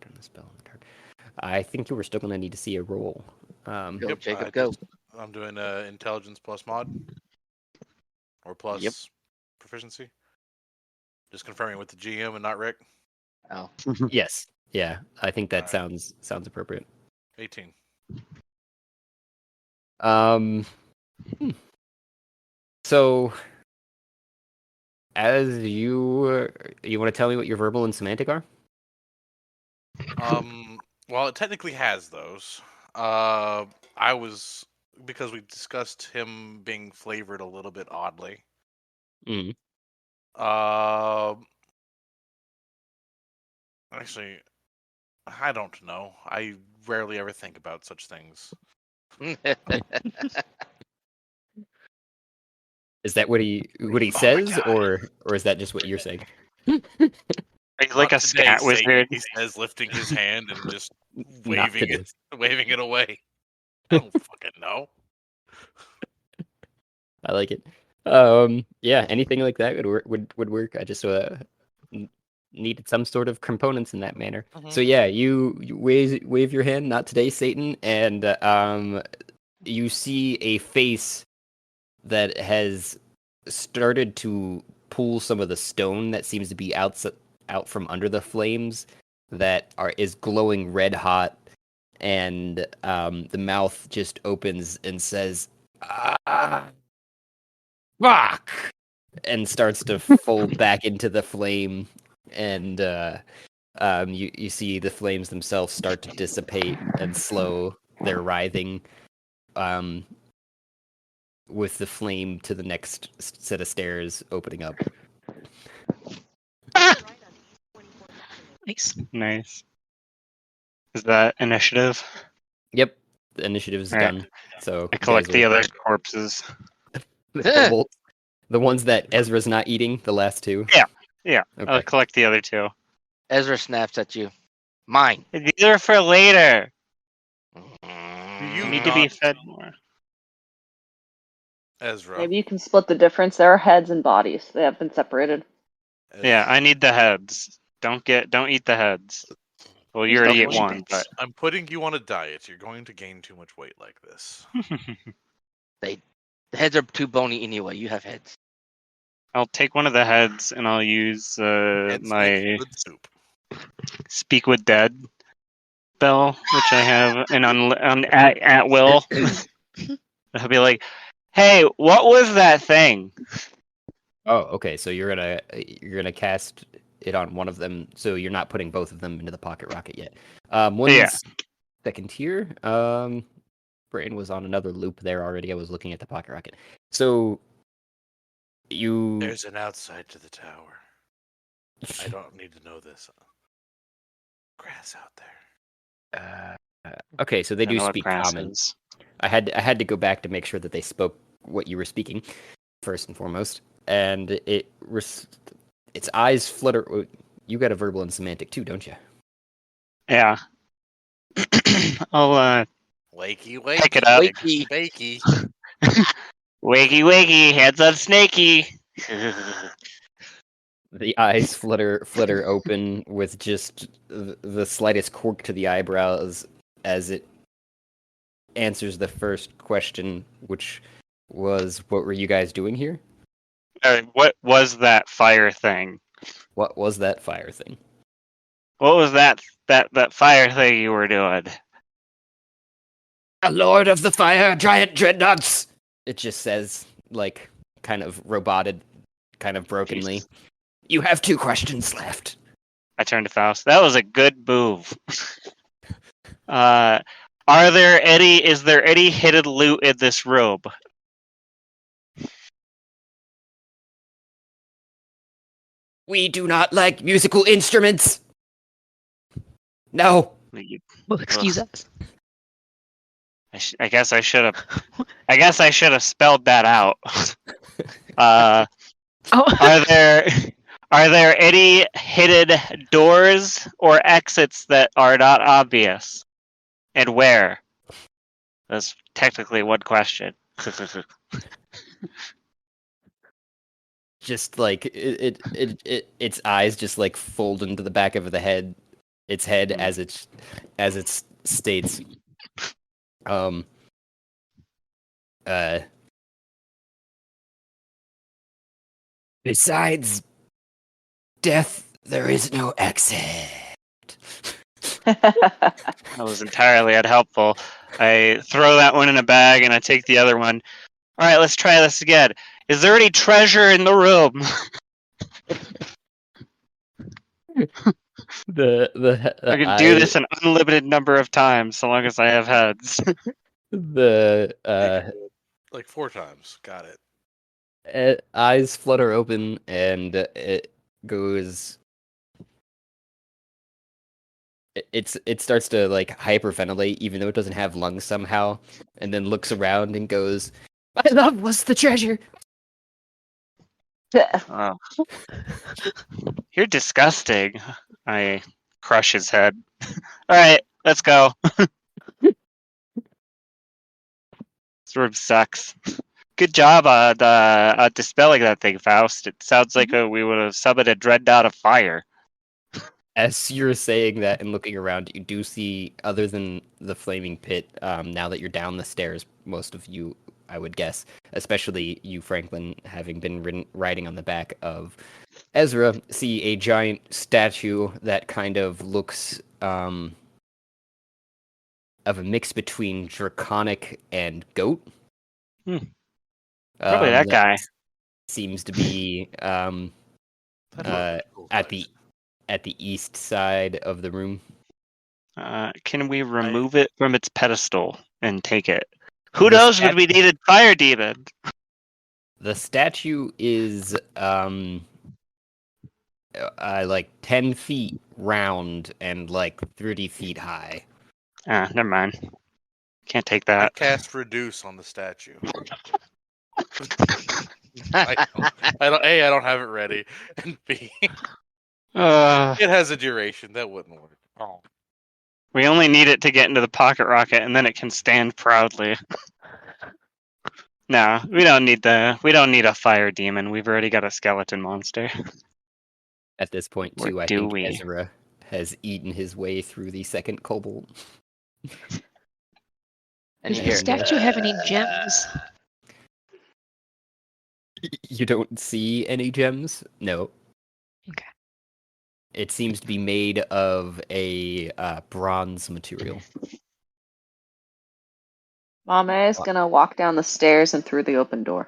turn the spell on the target. I think you were still gonna need to see a roll. Go, Yep, Jacob, go. I'm doing intelligence plus mod or plus Yep. proficiency. Just confirming with the GM and not Rick. Oh, Yes. Yeah. I think that Alright. sounds appropriate. 18. Hmm. So, as you want to tell me what your verbal and semantic are? Well, it technically has those. Because we discussed him being flavored a little bit oddly. Mm. Actually, I don't know. I rarely ever think about such things. Is that what he Oh my says, God. or is that just what you're saying? He's like a Not today, scat Satan, wizard. he says, lifting his hand and just Not waving today. waving it away. I don't fucking know. I like it. Yeah, anything like that would work. I just needed some sort of components in that manner. So yeah, you wave your hand, not today, Satan, and you see a face that has started to pull some of the stone that seems to be out from under the flames that is glowing red hot, and the mouth just opens and says, "Ah, fuck," and starts to fold back into the flame, and you see the flames themselves start to dissipate and slow their writhing, with the flame to the next set of stairs opening up. Nice. Nice. Is that initiative? Yep, the initiative is Alright. done. So I you collect guys the are- other corpses. the ones that Ezra's not eating, the last two. Yeah, I'll Okay. collect the other two. Ezra snaps at you. Mine. These are for later. You Need to be not- fed more. Ezra. Maybe you can split the difference. There are heads and bodies. They have been separated. Yeah, I need the heads. Don't eat the heads. Well, you already ate one, but I'm putting you on a diet. You're going to gain too much weight like this. The heads are too bony anyway. You have heads. I'll take one of the heads and I'll use Heads my make good soup. Speak with Dead spell, which I have at will. I'll be like, "Hey, what was that thing?" Oh, okay. So you're gonna cast it on one of them. So you're not putting both of them into the pocket rocket yet. One's Yeah. second tier. Brain was on another loop there already. I was looking at the pocket rocket. So you There's an outside to the tower. I don't need to know this. Grass out there. okay, so they I don't do know what speak grass common. is. I had to go back to make sure that they spoke what you were speaking first and foremost, and its eyes flutter. You got a verbal and semantic too, don't you? Yeah. I'll Wakey, Pick it up. wakey, wakey. wakey wakey, heads up snakey. The eyes flutter open with just the slightest quirk to the eyebrows as it answers the first question, which was, "What were you guys doing here?" What was that fire thing? What was that fire thing? What was that fire thing you were doing? A lord of the fire, giant dreadnoughts! It just says, like, kind of roboted, kind of brokenly. Jesus. You have 2 questions left. I turned to Faust. That was a good move. Is there any hidden loot in this room? We do not like musical instruments. No. Well, excuse us. I guess I should have. I guess I should have spelled that out. Are Oh, there any hidden doors or exits that are not obvious, and where? That's technically one question. Just like its eyes just like fold into the back of the head, its head as it states, besides death, there is no exit. That was entirely unhelpful. I throw that one in a bag and I take the other one. All right, let's try this again. Is there any treasure in the room? I can do this an unlimited number of times, so long as I have heads. Like 4 times. Got it. Eyes flutter open and it goes. It starts to like hyperventilate, even though it doesn't have lungs somehow, and then looks around and goes, "My love was the treasure." Oh. You're disgusting. I crush his head. All right, let's go. This room sucks. Good job on dispelling that thing, Faust. It sounds like we would have summoned a dreadnought of fire. As you're saying that and looking around, you do see, other than the flaming pit, now that you're down the stairs, most of you, I would guess, especially you, Franklin, having been riding on the back of Ezra, see a giant statue that kind of looks of a mix between draconic and goat. Probably that guy. Seems to be That would've been cool at the east side of the room. Can we remove it from its pedestal and take it? Who knows when we needed fire demon? The statue is like 10 feet round and like 30 feet high. Never mind. Can't take I that. cast reduce on the statue. I don't have it ready, and B, it has a duration that wouldn't work. Oh. We only need it to get into the pocket rocket, and then it can stand proudly. No, we don't need a fire demon. We've already got a skeleton monster. At this point, Or too, I do think we? Ezra has eaten his way through the second kobold. And does you the hear, statue have any gems? You don't see any gems? No. Okay. It seems to be made of a bronze material. Mamey is gonna walk down the stairs and through the open door.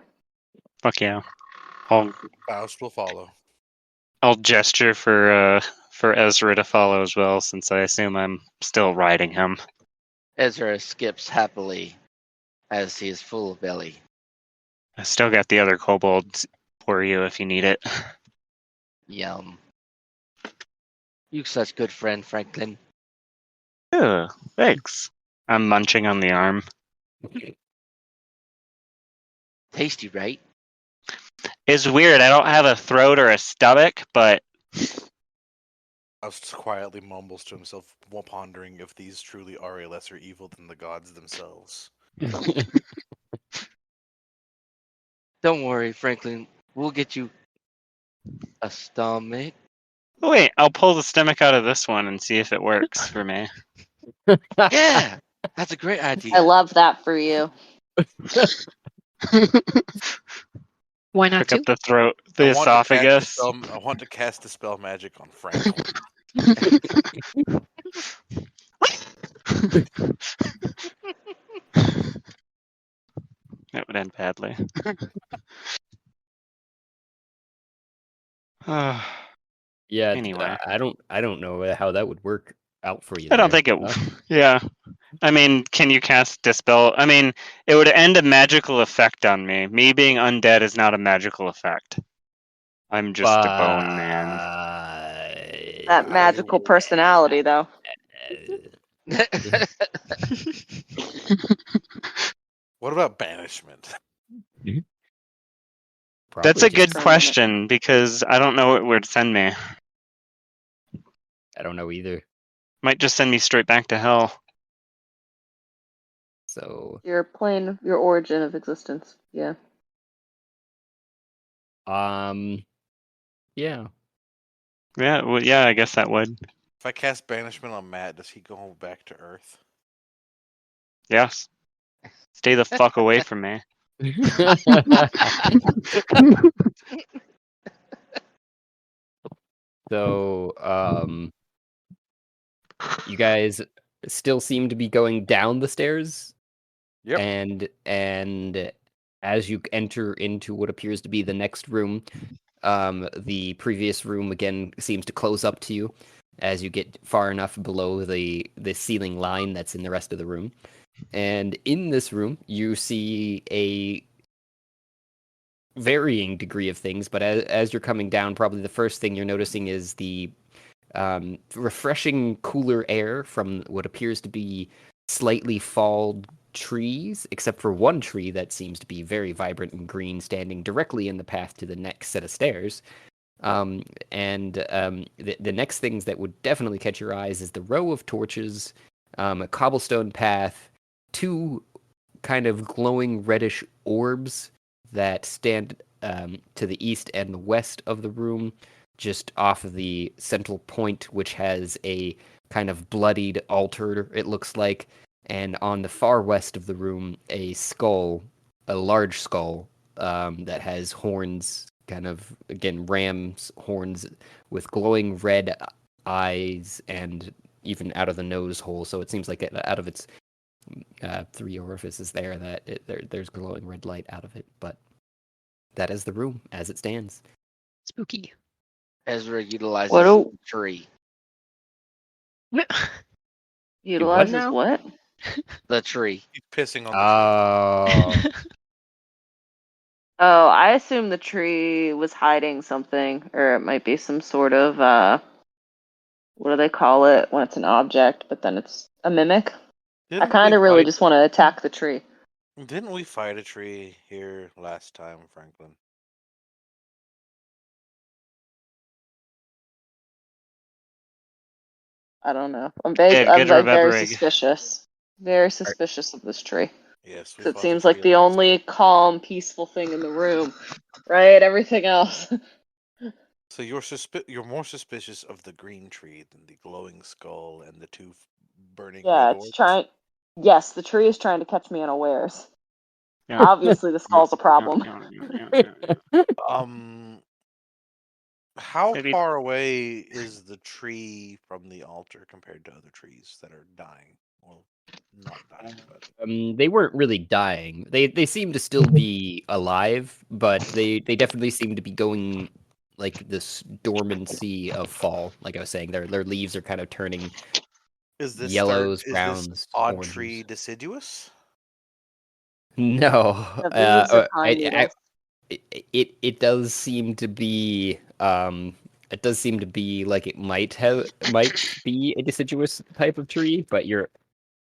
Fuck yeah. I'll Faust will follow. gesture for Ezra to follow as well, since I assume I'm still riding him. Ezra skips happily as he is full of belly. I still got the other kobolds for you if you need it. Yum. You such good friend, Franklin. Yeah, thanks. I'm munching on the arm. Tasty, right? It's weird. I don't have a throat or a stomach, but Faust quietly mumbles to himself, while pondering if these truly are a lesser evil than the gods themselves. Don't worry, Franklin. We'll get you a stomach. oh, wait, I'll pull the stomach out of this one and see if it works for me. Yeah, that's a great idea. I love that for you. Why not Pick two? up the throat, the esophagus. I want to cast Dispel Magic on Franklin. That would end badly. Yeah. Anyway. I don't know how that would work out for you. I don't think it. Yeah. I mean, can you cast Dispel? I mean, it would end a magical effect on me. Me being undead is not a magical effect. I'm just a bone man. That magical personality, though. What about banishment? That's a Probably good just- question because I don't know what would send me. I don't know either. Might just send me straight back to hell. So, Your plane, your origin of existence. Yeah. yeah. Yeah, well, yeah, I guess that would. If I cast banishment on Matt, does he go back to Earth? Yes. Stay the fuck away from me. So, you guys still seem to be going down the stairs. Yep. And as you enter into what appears to be the next room, the previous room again seems to close up to you as you get far enough below the ceiling line that's in the rest of the room. And in this room, you see a varying degree of things, but as you're coming down, probably the first thing you're noticing is the refreshing, cooler air from what appears to be slightly falled trees, except for one tree that seems to be very vibrant and green, standing directly in the path to the next set of stairs. The next things that would definitely catch your eyes is the row of torches, a cobblestone path, two kind of glowing reddish orbs that stand to the east and the west of the room, just off of the central point, which has a kind of bloodied altar, it looks like. And on the far west of the room, a skull, a large skull that has horns, kind of, again, ram's horns with glowing red eyes and even out of the nose hole. So it seems like out of its 3 orifices there's glowing red light out of it. But that is the room as it stands. Spooky. Ezra utilizes What the tree. Utilizes now? what? The tree. He's pissing on the tree. Oh, Oh, I assume the tree was hiding something, or it might be some sort of what do they call it when it's an object, but then it's a mimic. I kind of really just want to attack the tree. Didn't we fight a tree here last time, Franklin? I don't know. I'm Yeah, I'm good like very remembering. suspicious. Very suspicious of this tree. Yes, we 'Cause it fought seems a like tree the last- only calm, peaceful thing in the room, right? Everything else. So you're more suspicious of the green tree than the glowing skull and the two burning Yeah, red it's orbs? trying. Yes, the tree is trying to catch me unawares. Yeah. Obviously, the skull's a problem. How Maybe- far away is the tree from the altar compared to other trees that are dying? Well, not dying, but they weren't really dying. They seem to still be alive, but they definitely seem to be going like this dormancy of fall. Like I was saying, their leaves are kind of turning is this yellows, is browns, this odd oranges. tree deciduous? No, The leaves are pine I, needles. it does seem to be it does seem to be like it might be a deciduous type of tree, but you're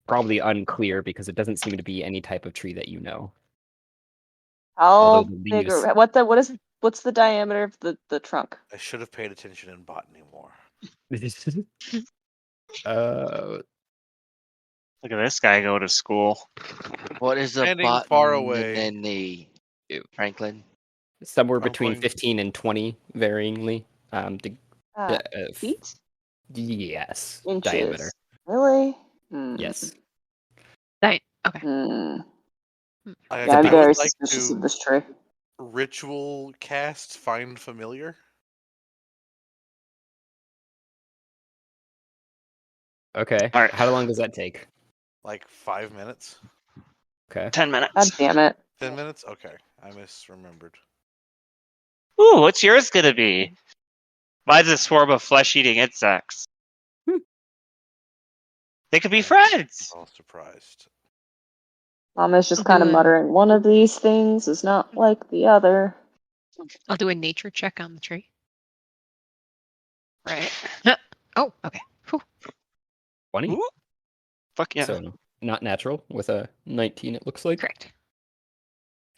probably unclear because it doesn't seem to be any type of tree that you know. How Although the big leaves- or what's the diameter of the trunk? I should have paid attention in botany more. Look at this guy go to school. What is a Standing far away. botany, Franklin? somewhere I'm between going- 15 and 20, varyingly. Feet? Yes, Inches? diameter. Really? Yes. Okay. Hmm. I, Yeah, I'm big I very would like suspicious to of this tree. ritual cast Find Familiar. Okay. All right. How long does that take? Like 5 minutes? Okay. 10 minutes. God damn it. 10 minutes? Okay, I misremembered. Ooh, what's yours gonna be? Mine's a swarm of flesh-eating insects. They could be friends. All surprised. Mama's just I'll kind of do a- muttering, one of these things is not like the other. I'll do a nature check on the tree. Right. Oh, okay. Whew. 20. Ooh. Fuck yeah. So not natural with a 19, it looks like. Correct.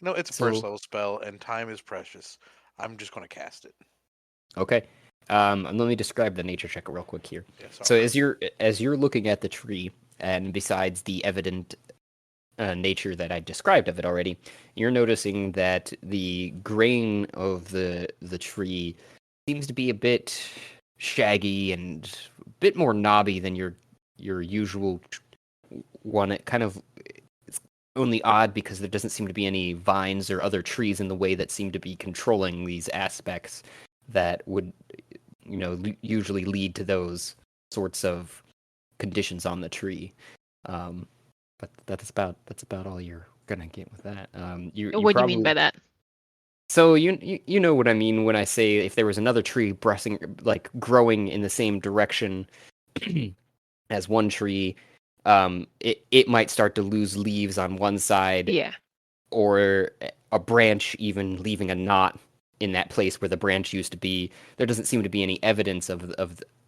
No, it's a So- first level spell, and time is precious. I'm just going to cast it. Okay. And let me describe the nature check real quick here. Yeah, So sorry. as you're looking at the tree, and besides the evident nature that I described of it already, you're noticing that the grain of the tree seems to be a bit shaggy and a bit more knobby than your usual one. It kind of it's only odd because there doesn't seem to be any vines or other trees in the way that seem to be controlling these aspects that would usually lead to those sorts of conditions on the tree. But that's about all you're gonna get with that. You What do you probably, mean by that? so you know what I mean when I say if there was another tree growing in the same direction as one tree, it might start to lose leaves on one side, Yeah. or a branch even leaving a knot in that place where the branch used to be. There doesn't seem to be any evidence of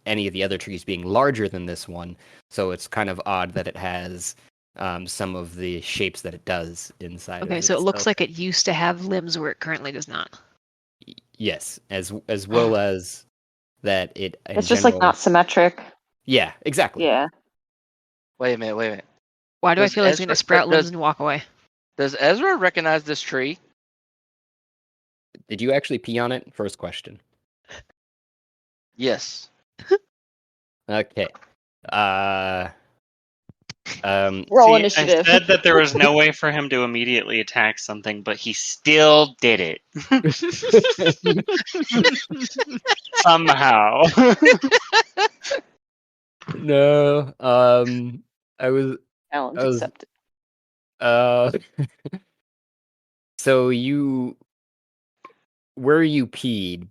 any of the other trees being larger than this one, so it's kind of odd that it has some of the shapes that it does inside of Okay, so it looks itself. like it used to have limbs where it currently does not. Yes, as well as that it in It's just general. like not symmetric. Yeah, exactly. Yeah. Wait a minute. Why do I Does feel like it's going to Ezra- sprout limbs does- and walk away? Does Ezra recognize this tree? Did you actually pee on it? First question. Yes. Okay. Roll See, initiative. I said that there was no way for him to immediately attack something, but he still did it. Somehow. No. I was. Challenge I was. accepted. So where you peed,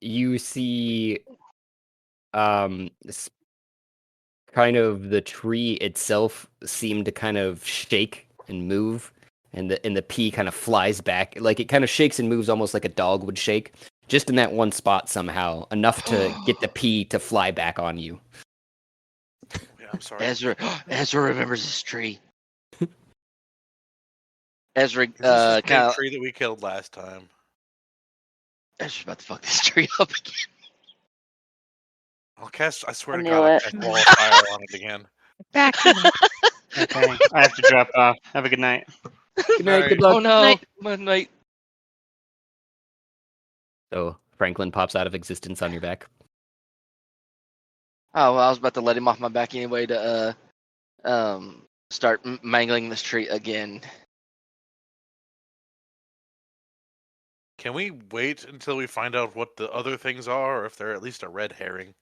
you see, kind of the tree itself seemed to kind of shake and move, and the pea kind of flies back, like it kind of shakes and moves almost like a dog would shake, just in that one spot somehow, enough to get the pea to fly back on you. Yeah, I'm sorry. Ezra remembers this tree. Ezra Is this the kind same of tree that we killed last time? Ezra's about to fuck this tree up again. I'll cast. I swear I to knew God, I'll it. cast Wall of Fire on it again. Back him up. Okay, I have to drop off. Have a good night. Good night, good Alright. luck. Oh no, Night. my night. So Franklin pops out of existence on your back. Oh well, I was about to let him off my back anyway to start mangling this tree again. Can we wait until we find out what the other things are, or if they're at least a red herring?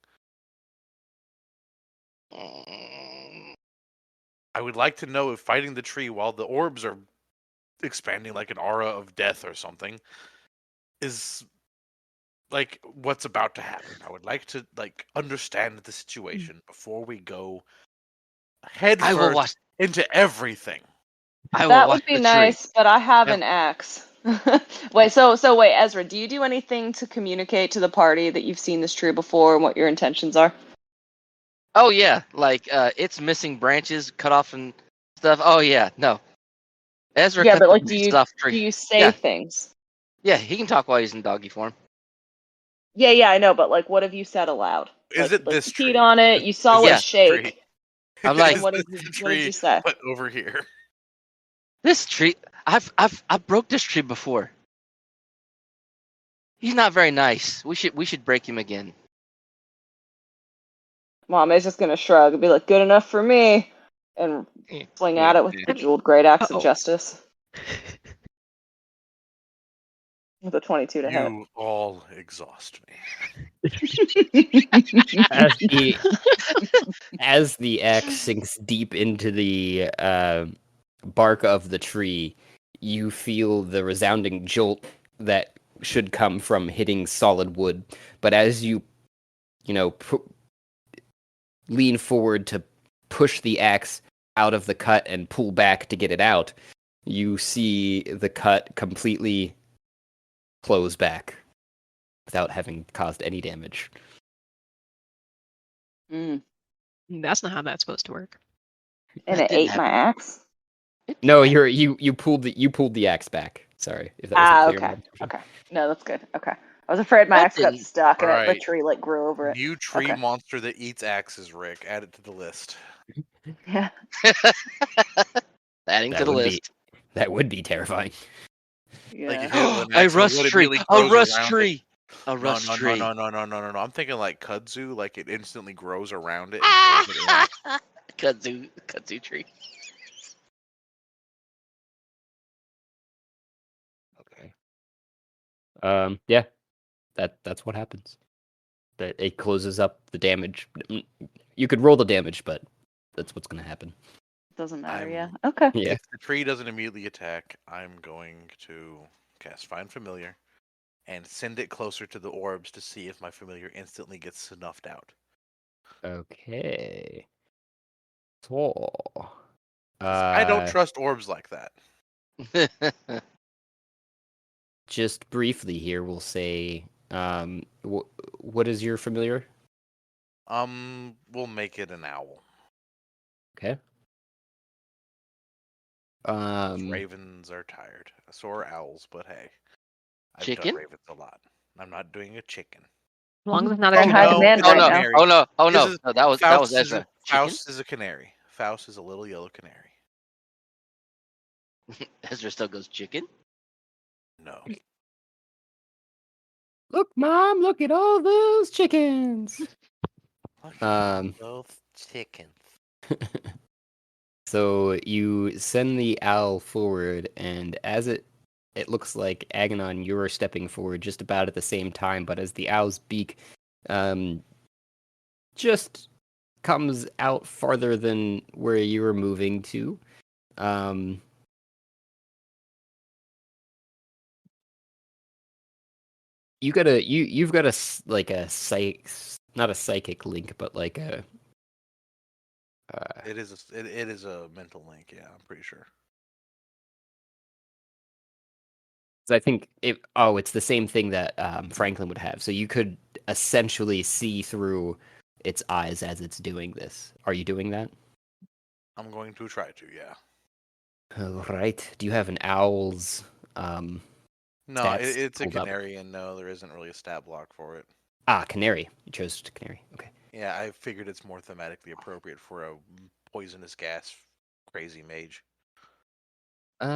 I would like to know if fighting the tree while the orbs are expanding like an aura of death or something is like what's about to happen. I would like to understand the situation before we go head I will first watch. into everything. I will That watch would be the nice, but I have Yep. an axe. Wait, so wait, Ezra, do you do anything to communicate to the party that you've seen this tree before and what your intentions are? Tree. Oh yeah, like it's missing branches, cut off and stuff. Oh yeah, no. Ezra Yeah, cut but the like, do branches you off the tree. do you say Yeah. things? Yeah, he can talk while he's in doggy form. Yeah, I know, but like, what have you said aloud? Is Like, it this you tree? peed on it, you saw Is it Yeah. this shake. tree? I'm like, Is what this did the you tree say? put over here? This tree. I broke this tree before. He's not very nice. We should break him again. Mom is just gonna shrug and be like, "Good enough for me," and swing at it with the jeweled great axe of Uh-oh. justice with a 22 to hit. You all exhaust me. As the axe sinks deep into the bark of the tree, you feel the resounding jolt that should come from hitting solid wood. But as you lean forward to push the axe out of the cut and pull back to get it out, you see the cut completely close back without having caused any damage. Mm. That's not how that's supposed to work. And That it didn't ate my happen. axe. It didn't No, happen. you pulled the axe back. Sorry if that wasn't clear. Okay. Okay. No, that's good. Okay. I was afraid my That axe got didn't- stuck and the Alright. tree like grew over it. New tree Okay. monster that eats axes, Rick. Add it to the list. Yeah. Adding That to the would be- list. That would be terrifying. Yeah. Like, you hit it with an A axe and the rust wood tree. immediately A grows rust around it. tree. A No, rust no, tree. no. I'm thinking like kudzu, like it instantly grows around it and pulls it in. Kudzu tree. Okay. Yeah, that's what happens. That it closes up the damage. You could roll the damage, but that's what's going to happen. Doesn't matter. I'm- Yeah. Okay. Yeah. If the tree doesn't immediately attack, I'm going to cast Find Familiar and send it closer to the orbs to see if my familiar instantly gets snuffed out. Okay. So, 'Cause I don't trust orbs like that. just briefly here, we'll say, what is your familiar? We'll make it an owl. Okay. Ravens are tired. So are owls, but hey. I've Chicken? done ravens a lot. I'm not doing a chicken. As long as it's not We're a in chicken. high demand it's Oh a right no! now. canary. Oh no! Oh This no! is- No, that was Faust Ezra. Is Chicken? Faust is a canary. Faust is a little yellow canary. Ezra still goes chicken. No. Look, Mom, look at all those chickens. Both chickens. So you send the owl forward, and as it looks like, Aganon, you're stepping forward just about at the same time, but as the owl's beak just comes out farther than where you were moving to, you've got like a not a psychic link, but like a It is a mental link. Yeah, I'm pretty sure. I think it's the same thing that Franklin would have. So you could essentially see through its eyes as it's doing this. Are you doing that? I'm going to try to. Yeah. All right. Do you have an owl's? No, Stats it's a pulled up. canary, and no, there isn't really a stat block for it. Canary. You chose canary. Okay. Yeah, I figured it's more thematically appropriate for a poisonous gas crazy mage. There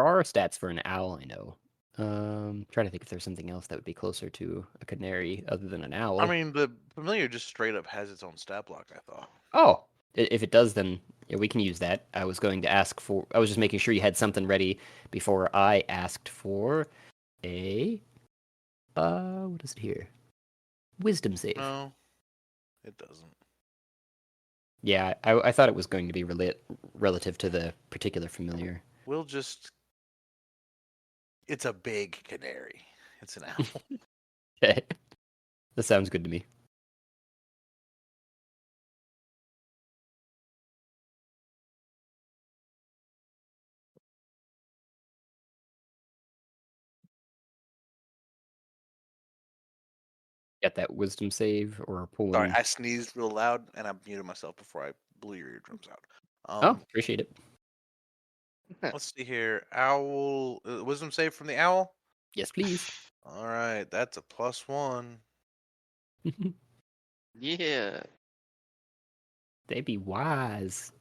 are stats for an owl, I know. Trying to think if there's something else that would be closer to a canary other than an owl. I mean, the familiar just straight up has its own stat block, I thought. Oh, if it does, then yeah, we can use that. I was just making sure you had something ready before I asked for a, what is it here? Wisdom save. No, it doesn't. Yeah, I thought it was going to be relative to the particular familiar. We'll just. It's a big canary. It's an owl. Okay. That sounds good to me. Got that wisdom save or pulling? Sorry, I sneezed real loud and I muted myself before I blew your eardrums out. Oh, appreciate it. Let's see here. Owl. Wisdom save from the owl? Yes, please. All right, that's a +1. Yeah. They be wise.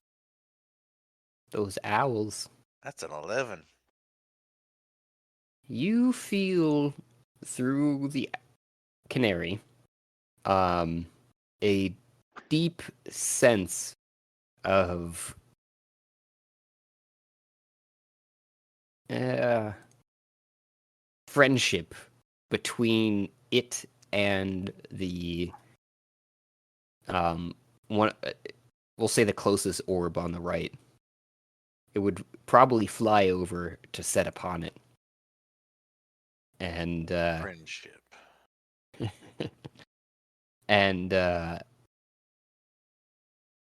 Those owls. That's an 11. You feel through the canary a deep sense of friendship between it and the one, we'll say the closest orb on the right. It would probably fly over to set upon it. And Friendship. and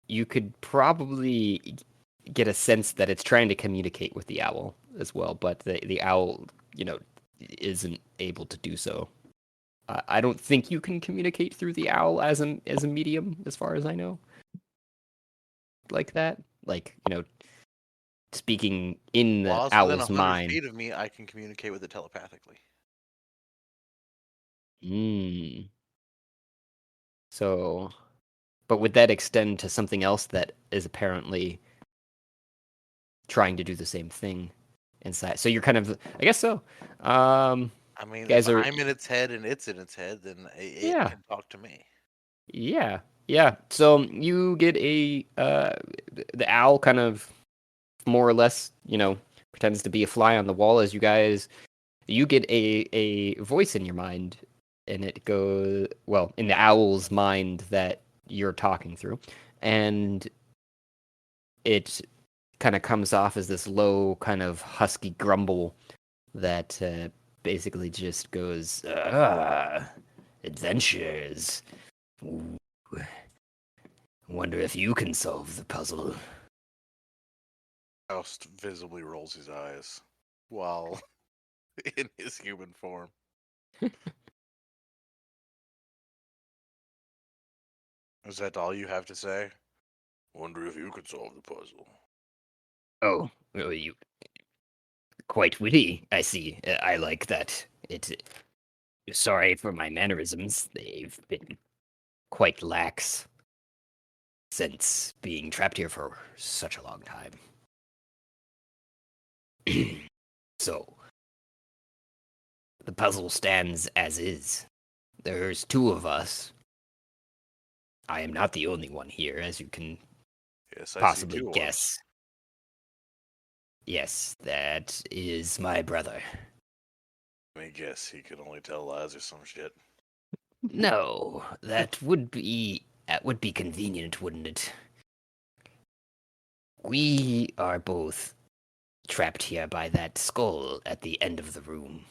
you could probably get a sense that it's trying to communicate with the owl as well, but the owl, isn't able to do so. I don't think you can communicate through the owl as a medium, as far as I know. Like that, like speaking in the While it's within owl's 100 mind. feet of me, I can communicate with it telepathically. Mm. So, but would that extend to something else that is apparently trying to do the same thing inside? So you're kind of, I guess so. I mean, Guys if are, I'm in its head and it's in its head, then it yeah, can talk to me. yeah, yeah. So you get the owl kind of more or less, pretends to be a fly on the wall as you get a voice in your mind, and it goes, well, in the owl's mind that you're talking through, and it kind of comes off as this low, kind of husky grumble that basically just goes, adventures. Ooh. Wonder if you can solve the puzzle. Faust visibly rolls his eyes while in his human form. Is that all you have to say? Wonder if you could solve the puzzle. Oh, well, you quite witty, I see. I like that. Sorry for my mannerisms. They've been quite lax since being trapped here for such a long time. So, the puzzle stands as is. There's two of us. I am not the only one here, as you can Yes, I possibly see two orbs. guess. Yes, that is my brother. Let me guess, he could only tell lies or some shit. No, that would be convenient, wouldn't it? We are both trapped here by that skull at the end of the room.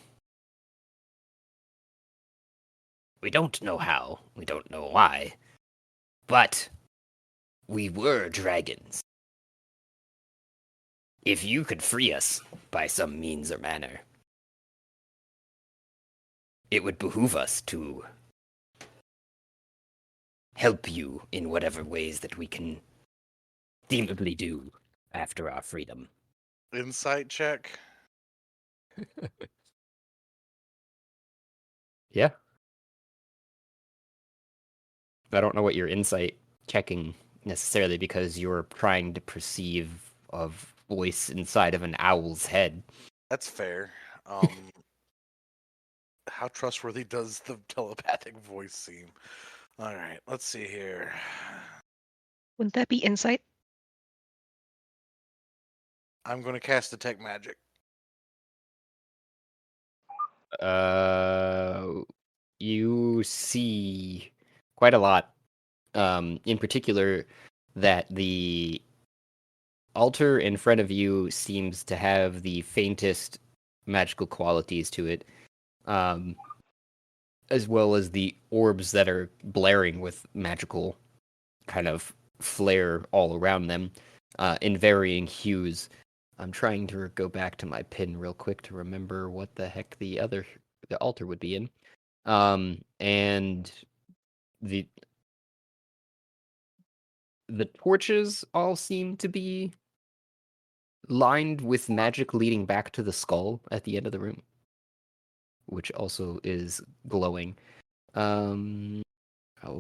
We don't know how, we don't know why, but we were dragons. If you could free us by some means or manner, it would behoove us to help you in whatever ways that we can deemably do after our freedom. Insight check. Yeah. I don't know what your insight checking necessarily, because you're trying to perceive a voice inside of an owl's head. That's fair. How trustworthy does the telepathic voice seem? All right, let's see here. Wouldn't that be insight? I'm going to cast Detect Magic. You see quite a lot. In particular, that the altar in front of you seems to have the faintest magical qualities to it, as well as the orbs that are blaring with magical kind of flare all around them, in varying hues. I'm trying to go back to my pin real quick to remember what the heck the altar would be in. And the torches all seem to be lined with magic leading back to the skull at the end of the room, which also is glowing. I'll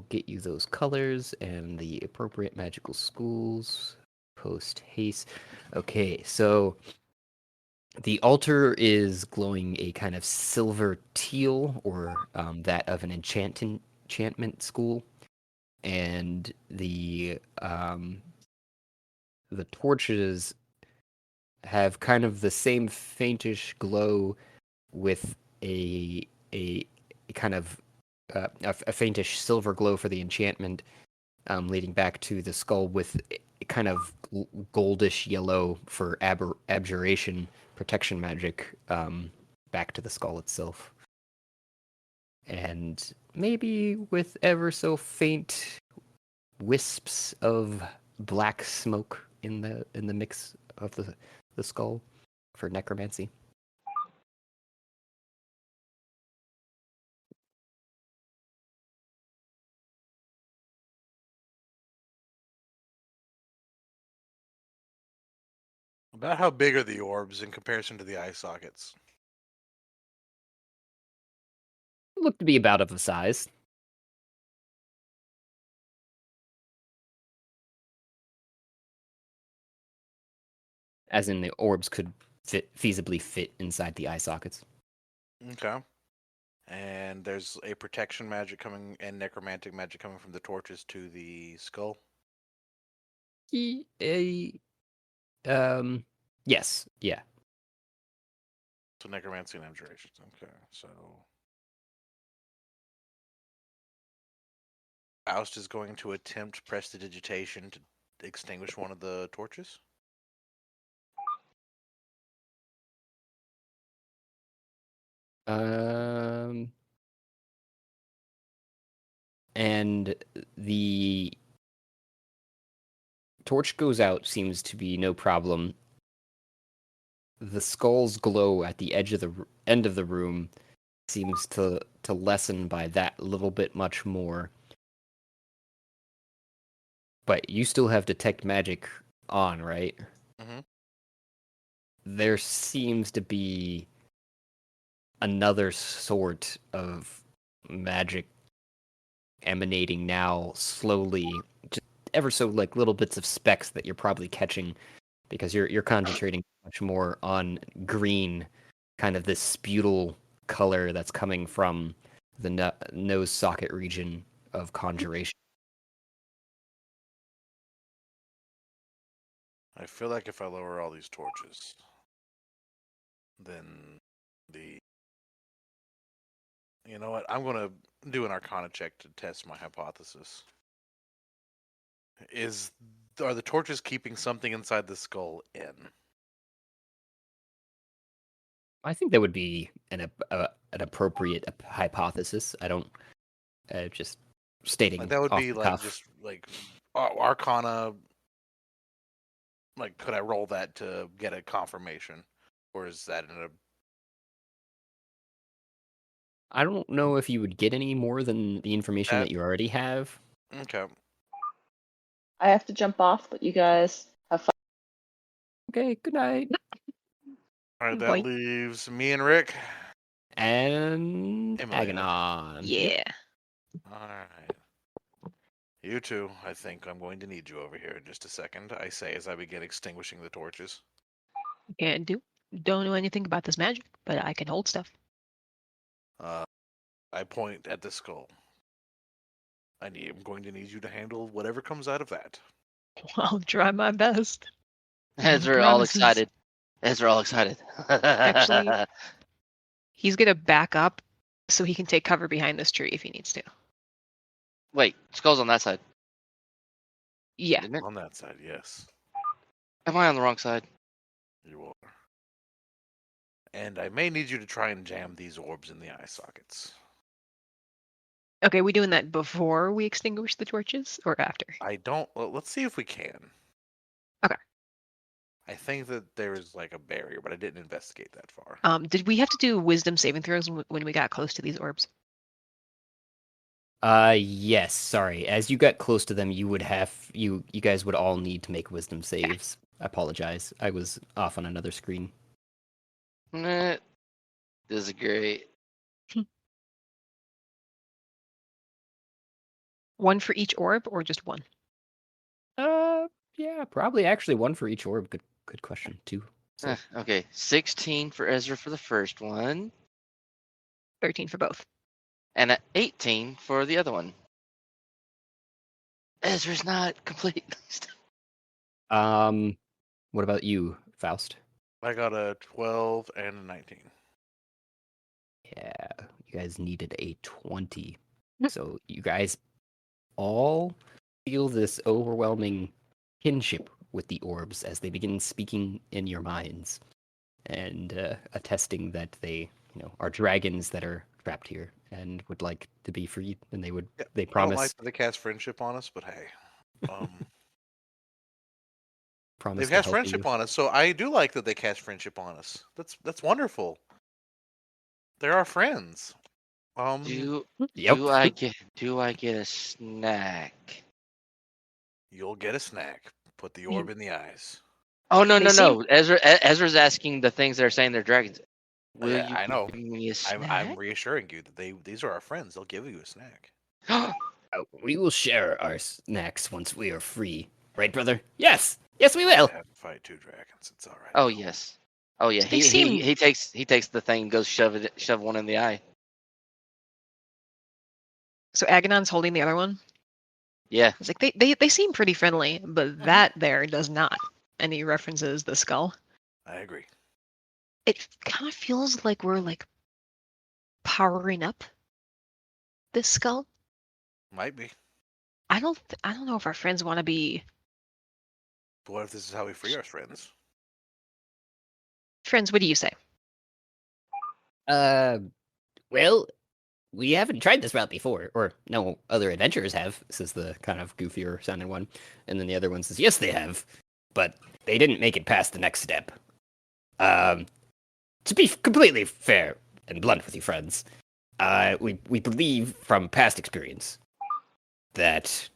get you those colors and the appropriate magical schools post haste. Okay, so the altar is glowing a kind of silver teal, or that of an enchantment school, and the torches have kind of the same faintish glow with a kind of a faintish silver glow for the enchantment, leading back to the skull, with a kind of goldish yellow for abjuration protection magic, back to the skull itself. And maybe with ever so faint wisps of black smoke in the mix of the skull for necromancy. About how big are the orbs in comparison to the eye sockets? Look to be about of the size. As in the orbs could feasibly fit inside the eye sockets. Okay. And there's a protection magic coming and necromantic magic coming from the torches to the skull. Yes, yeah. So necromancy and abjuration. Okay, so Faust is going to attempt prestidigitation to extinguish one of the torches. And the torch goes out, seems to be no problem. The skull's glow at the edge of the end of the room seems to lessen by that little bit much more. But you still have detect magic on, right? Mm-hmm. There seems to be another sort of magic emanating now, slowly, just ever so like little bits of specks that you're probably catching because you're concentrating much more on green, kind of this sputal color that's coming from the nose socket region of conjuration. I feel like if I lower all these torches, then the... You know what? I'm going to do an Arcana check to test my hypothesis. Are the torches keeping something inside the skull in? I think that would be an appropriate hypothesis. I don't just stating Like that would off be the like cuff. just like Arcana. Like, could I roll that to get a confirmation, or is that in a... I don't know if you would get any more than the information That that you already have. Okay. I have to jump off, but you guys have fun. Okay, good night. All right, that Bye. leaves me and Rick. And Emily. Aganon. Yeah. All right. You two, I think I'm going to need you over here in just a second, I say as I begin extinguishing the torches. Don't know anything about this magic, but I can hold stuff. I point at the skull. I'm going to need you to handle whatever comes out of that. I'll try my best. No Ezra all promises. excited. Ezra all excited. Actually, he's gonna back up so he can take cover behind this tree if he needs to. Wait, skull's on that side. Yeah. Isn't it? On that side, yes, Am I on the wrong side? you are. And I may need you to try and jam these orbs in the eye sockets. Okay, we doing that before we extinguish the torches or after? Let's see if we can. Okay. I think that there is like a barrier, but I didn't investigate that far. Did we have to do wisdom saving throws when we got close to these orbs? Yes, sorry. As you got close to them, you guys would all need to make wisdom saves. I apologize. I was off on another screen. Nah, this is great. One for each orb or just one? Yeah, probably actually one for each orb. Good question, too. So, Okay, 16 for Ezra for the first one, 13 for both. and an 18 for the other one. Ezra's not complete. what about you, Faust? I got a 12 and a 19. Yeah, you guys needed a 20. So you guys all feel this overwhelming kinship with the orbs as they begin speaking in your minds and attesting that they, are dragons that are trapped here and would like to be freed. And they I don't promise like that they cast friendship on us, but hey, promise they've to cast help friendship you. on us, so I do like that they cast friendship on us. That's wonderful. They're our friends. Do Yep. do I get a snack? You'll get a snack. Put the orb in the eyes. Oh no They no seem- no! Ezra's asking the things that are saying they're dragons. Will Yeah, you I know. give me a I'm snack? reassuring you that these are our friends. They'll give you a snack. We will share our snacks once we are free. Right, brother? Yes! Yes, we will! I have to fight 2 dragons. It's all right. Oh yes. Oh yeah. They He takes the thing and goes shove one in the eye. So Agonon's holding the other one. Yeah. It's like they seem pretty friendly, but that there does not. And he references the skull. I agree. It kind of feels like we're like powering up this skull. Might be. I don't know if our friends want to be But what if this is how we free our friends? friends. What do you say? Well, we haven't tried this route before, or no other adventurers have, says the kind of goofier sounding one. And then the other one says, yes, they have, but they didn't make it past the next step. To be completely fair and blunt with you, friends, we believe from past experience that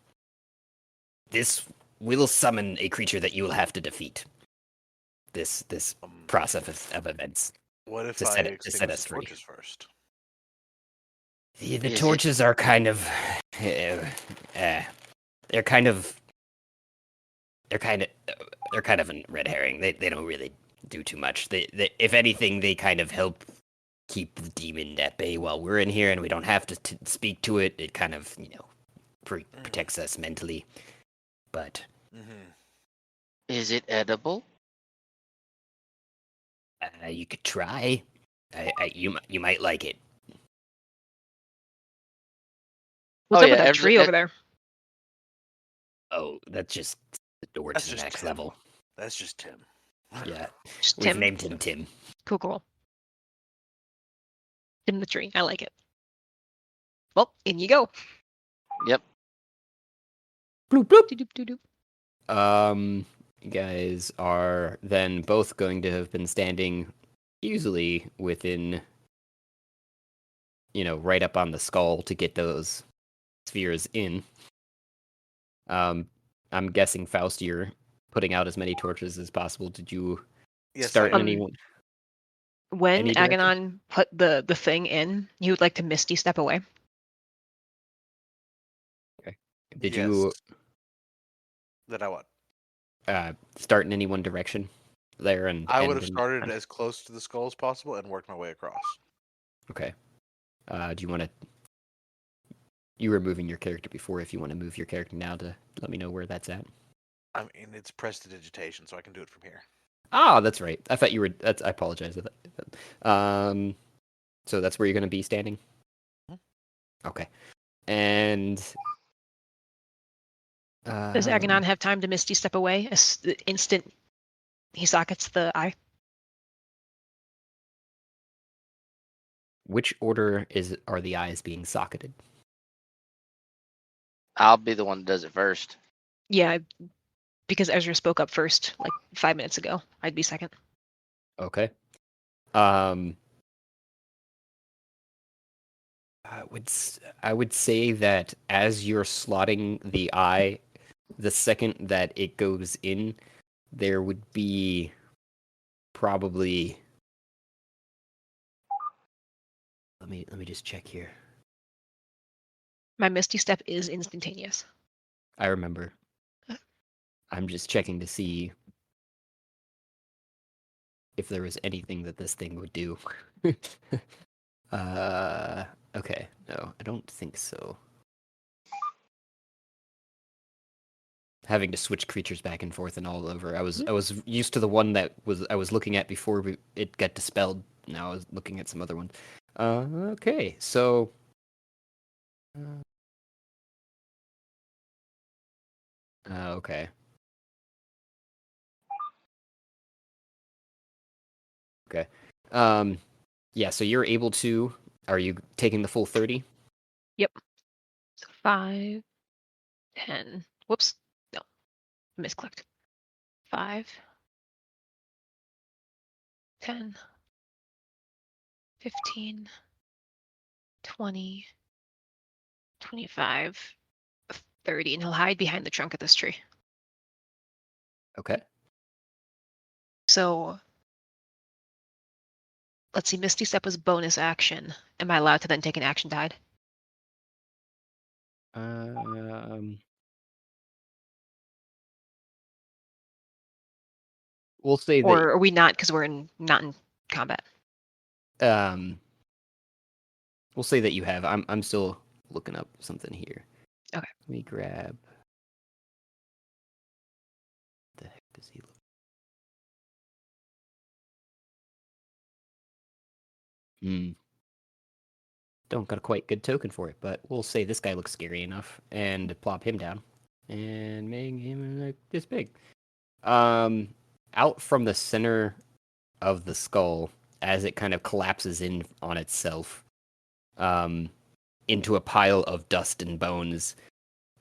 this will summon a creature that you will have to defeat. This process of events. What if To I set extinguish us the free. torches first? The Is it- torches are kind of, they're kind of a red herring. They don't really do too much. They if anything, they kind of help keep the demon at bay while we're in here, and we don't have to speak to it. It kind of protects us mentally. But Mm-hmm. Is it edible? you could try. You might like it. What's Oh, up with yeah, that tree over there? Oh, that's just the door That's to the just next Tim. level. That's just Tim. Yeah, Just we've Tim. named him Tim. Cool. Tim the tree. I like it. Well, in you go. Yep. Bloop bloop. Doop, doop, doop. You guys are then both going to have been standing easily within, right up on the skull to get those spheres in. I'm guessing, Faust, you're putting out as many torches as possible. Did you Yes, start I in am. anyone? When Any direction? Aganon put the thing in, you would like to misty step away. Did Yes. you That I what? start in any one direction there? And I would end have in- started as close to the skull as possible and worked my way across. Okay. Do you want to? You were moving your character before. If you want to move your character now, to let me know where that's at. I mean, it's prestidigitation, so I can do it from here. Ah, that's right. I thought you were. I apologize. So that's where you're going to be standing. Mhm. Okay. And Does Aganon have time to misty step away? The instant he sockets the eye. which order are the eyes being socketed? I'll be the one that does it first. Yeah, because Ezra spoke up first, like 5 minutes ago. I'd be second. Okay. I would say that as you're slotting the eye, the second that it goes in, there would be probably. Let me just check here. My misty step is instantaneous. I remember. I'm just checking to see if there was anything that this thing would do. Okay. No, I don't think so. Having to switch creatures back and forth and all over. I was used to the one that I was looking at before it got dispelled. Now I was looking at some other one. Okay, so. Okay. Okay. Yeah, so you're able to. Are you taking the full 30? So 5, 10. Whoops. No. Misclicked. 5, 10, 15, 20, 25, 30. And he'll hide behind the trunk of this tree. Okay. So let's see, Misty Step was bonus action. Am I allowed to then take an action to hide? We'll say Or are we not because we're not in combat? that we'll say that you have. I'm still looking up something here. Okay. Let me grab. What the heck does he look? Don't got a quite good token for it, but we'll say this guy looks scary enough and plop him down and make him like this big. Out from the center of the skull, as it kind of collapses in on itself, into a pile of dust and bones,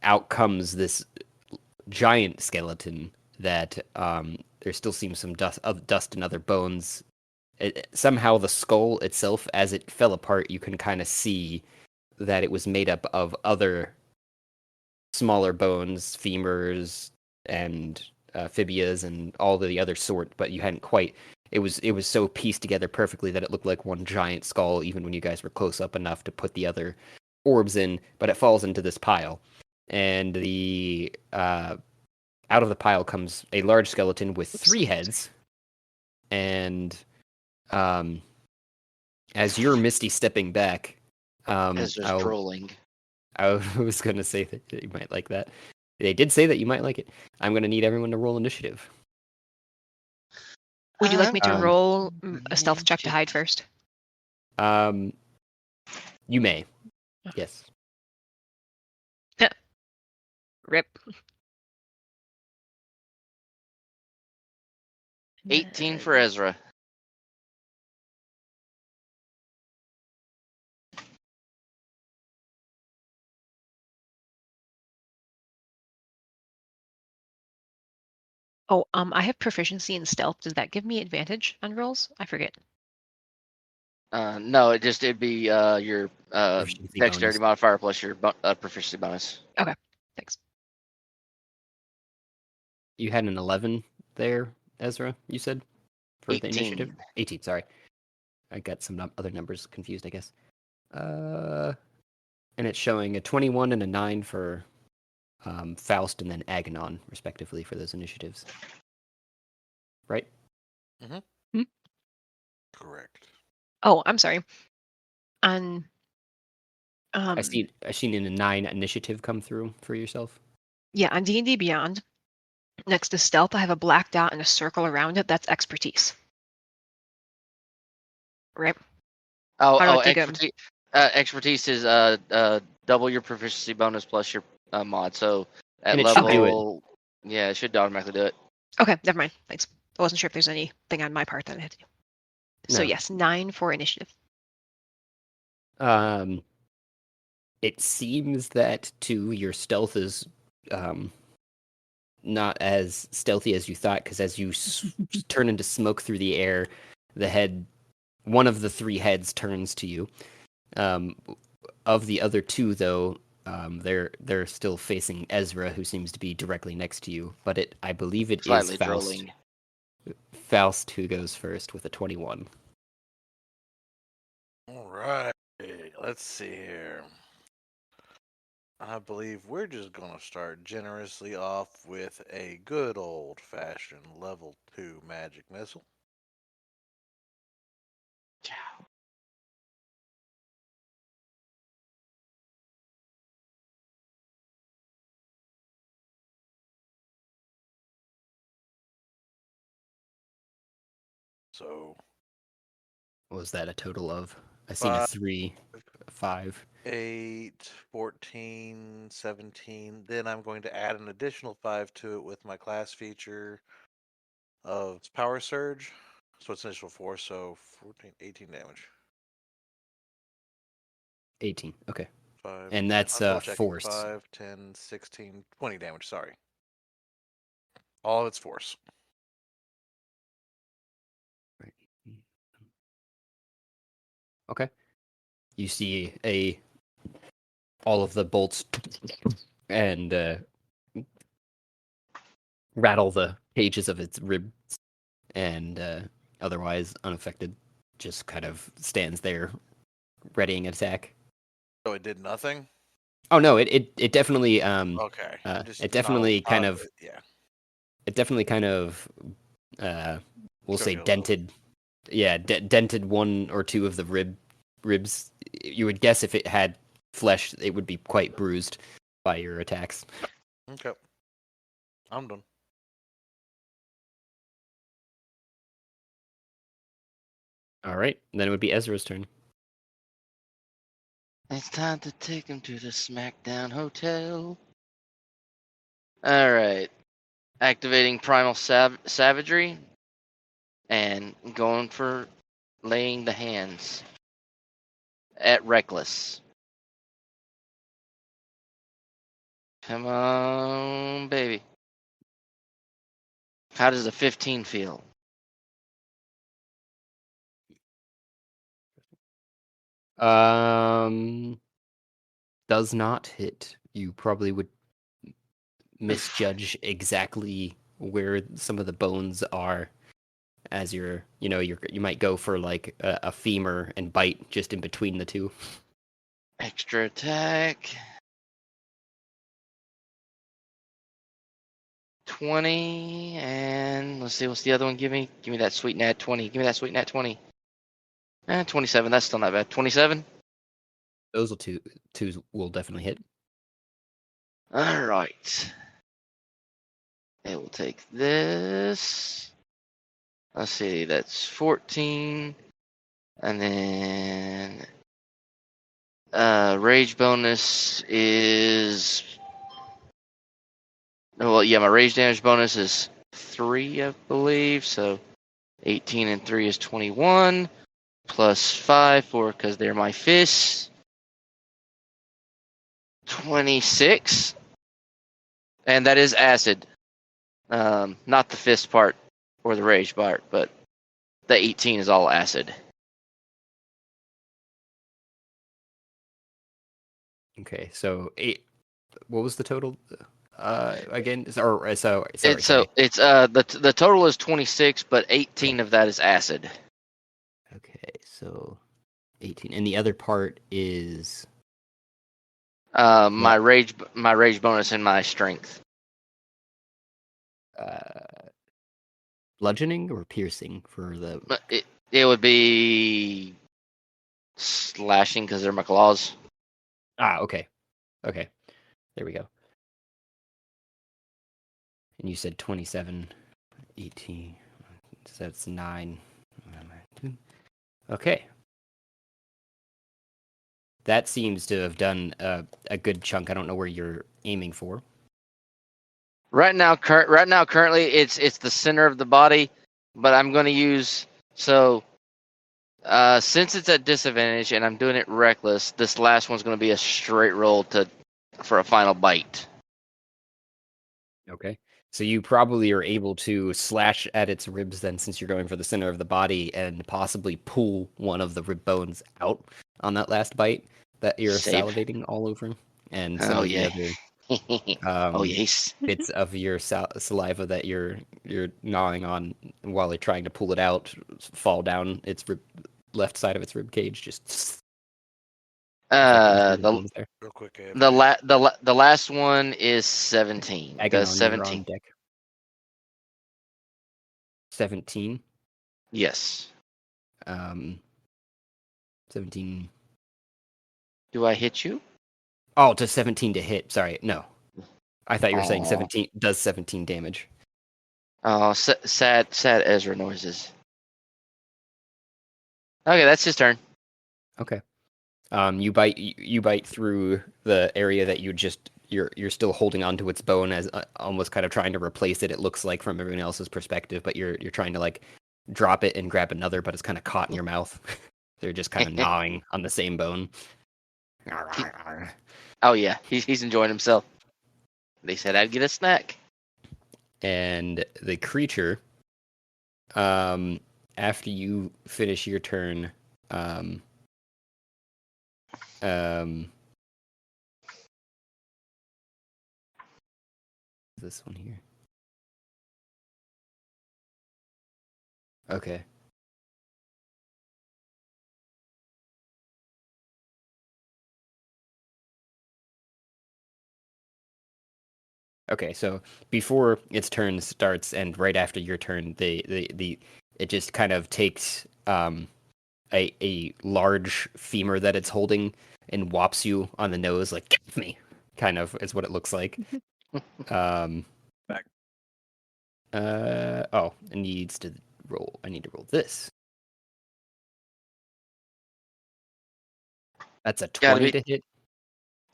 out comes this giant skeleton that there still seems some dust and other bones. Somehow the skull itself, as it fell apart, you can kind of see that it was made up of other smaller bones, femurs, and fibias, and all the other sort. But you hadn't quite. It was so pieced together perfectly that it looked like one giant skull, even when you guys were close up enough to put the other orbs in. But it falls into this pile, and the out of the pile comes a large skeleton with 3 heads, and as you're Misty stepping back, Ezra's drooling. I was going to say that you might like that. They did say that you might like it. I'm going to need everyone to roll initiative. Would you like me to Um, roll a stealth check to hide first? You may. Yes. Rip. 18 for Ezra. Oh, I have proficiency in stealth. Does that give me advantage on rolls? I forget. No, it'd be your Proficiency dexterity bonus. modifier plus your proficiency bonus. Thanks. You had an 11 there, Ezra, you said? For the 18. initiative? 18, sorry. I got some other numbers confused, I guess. And it's showing a 21 and a 9 for Faust and then Aganon, respectively, for those initiatives. Right? Correct. Oh, I'm sorry. On I seen a 9 initiative come through for yourself. yeah, on D&D Beyond, next to stealth, I have a black dot and a circle around it. That's expertise. Right? How do I take 'em? Expertise. Expertise is double your proficiency bonus plus your mod. So at And it should do level, yeah, it should automatically do it. Okay, never mind. Thanks. I wasn't sure if there's anything on my part that I had to do. So No. yes, 9 for initiative. It seems that too your stealth is not as stealthy as you thought, because as you turn into smoke through the air, one of the 3 heads turns to you. Of the other 2, though, they're still facing Ezra, who seems to be directly next to you. But I believe it Slightly is Faust. drooling. Faust who goes first with a 21. All right. Let's see here. I believe we're just going to start generously off with a good old-fashioned level 2 magic missile. So Was that a total of? I seen a 3, 5. 8, 14, 17. Then I'm going to add an additional 5 to it with my class feature of Power Surge. So it's initial 4, so 14, 18 damage. 18. Okay. 5. And that's I'm double-checking. force. 5, 10, 16, 20 damage, sorry. All of its force. Right. Okay. You see all of the bolts and rattle the pages of its ribs, and otherwise unaffected, just kind of stands there, readying an attack. So it did nothing. Oh no, it definitely Okay. it definitely kind of yeah. it definitely kind of we'll Showed say you a little. dented, yeah, dented one or two of the ribs. You would guess if it had flesh, it would be quite bruised by your attacks. Okay. I'm done. All right, then it would be Ezra's turn. It's time to take him to the SmackDown Hotel. All right. Activating Primal Savagery and going for laying the hands at Reckless. Come on, baby. How does a 15 feel? Does not hit. You probably would misjudge exactly where some of the bones are, as you might go for like a femur and bite just in between the two. Extra attack. 20, and let's see, what's the other one? Give me that sweet nat 20. Give me that sweet nat 20. 27, that's still not bad. 27? Those twos will definitely hit. Alright. It will take this. Let's see, that's 14. And then rage bonus is, well, yeah, my rage damage bonus is 3, I believe. So 18 and 3 is 21. Plus 5 for, because they're my fists. 26. And that is acid. Not the fist part or the rage part, but the 18 is all acid. Okay, so 8. What was the total? Again, sorry. It's the total is 26, but 18 of that is acid. Okay, so 18, and the other part is My rage bonus and my strength. bludgeoning or piercing for the. It would be slashing because they're my claws. Okay. There we go. And you said 27, 18. So that's 9. Okay. That seems to have done a good chunk. I don't know where you're aiming for. Right now, currently, it's the center of the body, but I'm going to use since it's at disadvantage and I'm doing it reckless. This last one's going to be a straight roll for a final bite. Okay. So you probably are able to slash at its ribs then, since you're going for the center of the body, and possibly pull one of the rib bones out on that last bite that you're Save. salivating all over, and some of the other oh yes. bits of your saliva that you're gnawing on while you're trying to pull it out fall down its left side of its rib cage. Just the Real quick. the last one is 17. Aganon, Does you're on 17? deck. 17. Yes. 17. Do I hit you? Oh, to 17 to hit. Sorry, no. I thought you were saying Aw. 17 does 17 damage. Oh, sad Ezra noises. Okay, that's his turn. Okay. You bite through the area that you're still holding onto its bone, as almost kind of trying to replace it. It looks like from everyone else's perspective, but you're trying to like drop it and grab another, but it's kind of caught in your mouth. They're just kind of gnawing on the same bone. Oh yeah, he's enjoying himself. They said I'd get a snack. And the creature, after you finish your turn, this one here. Okay. Okay, so before its turn starts and right after your turn, the it just kind of takes a large femur that it's holding and whops you on the nose like "Get me," kind of is what it looks like. Um. Back. Oh, it needs to roll. I need to roll this. That's a Gotta 20 be- to hit.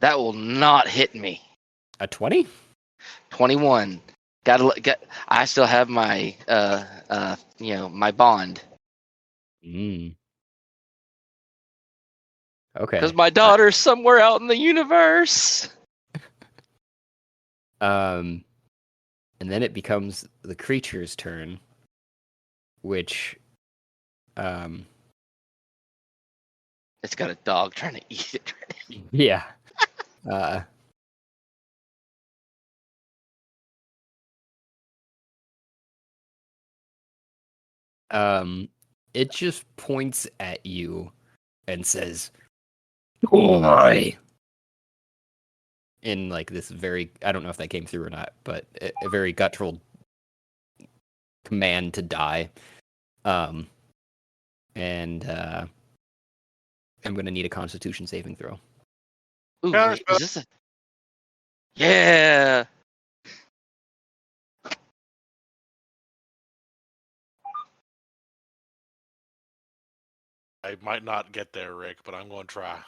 That will not hit me. A 20? 21. I still have my my bond. Mm. Okay. Because my daughter's somewhere out in the universe. And then it becomes the creature's turn, which, It's got a dog trying to eat it. yeah. Uh, it just points at you and says, "Oi!" In like this very, I don't know if that came through or not, but a very guttural command to die. And I'm gonna need a Constitution saving throw. Ooh, Counter wait, is this a... Yeah. I might not get there, Rick, but I'm going to try.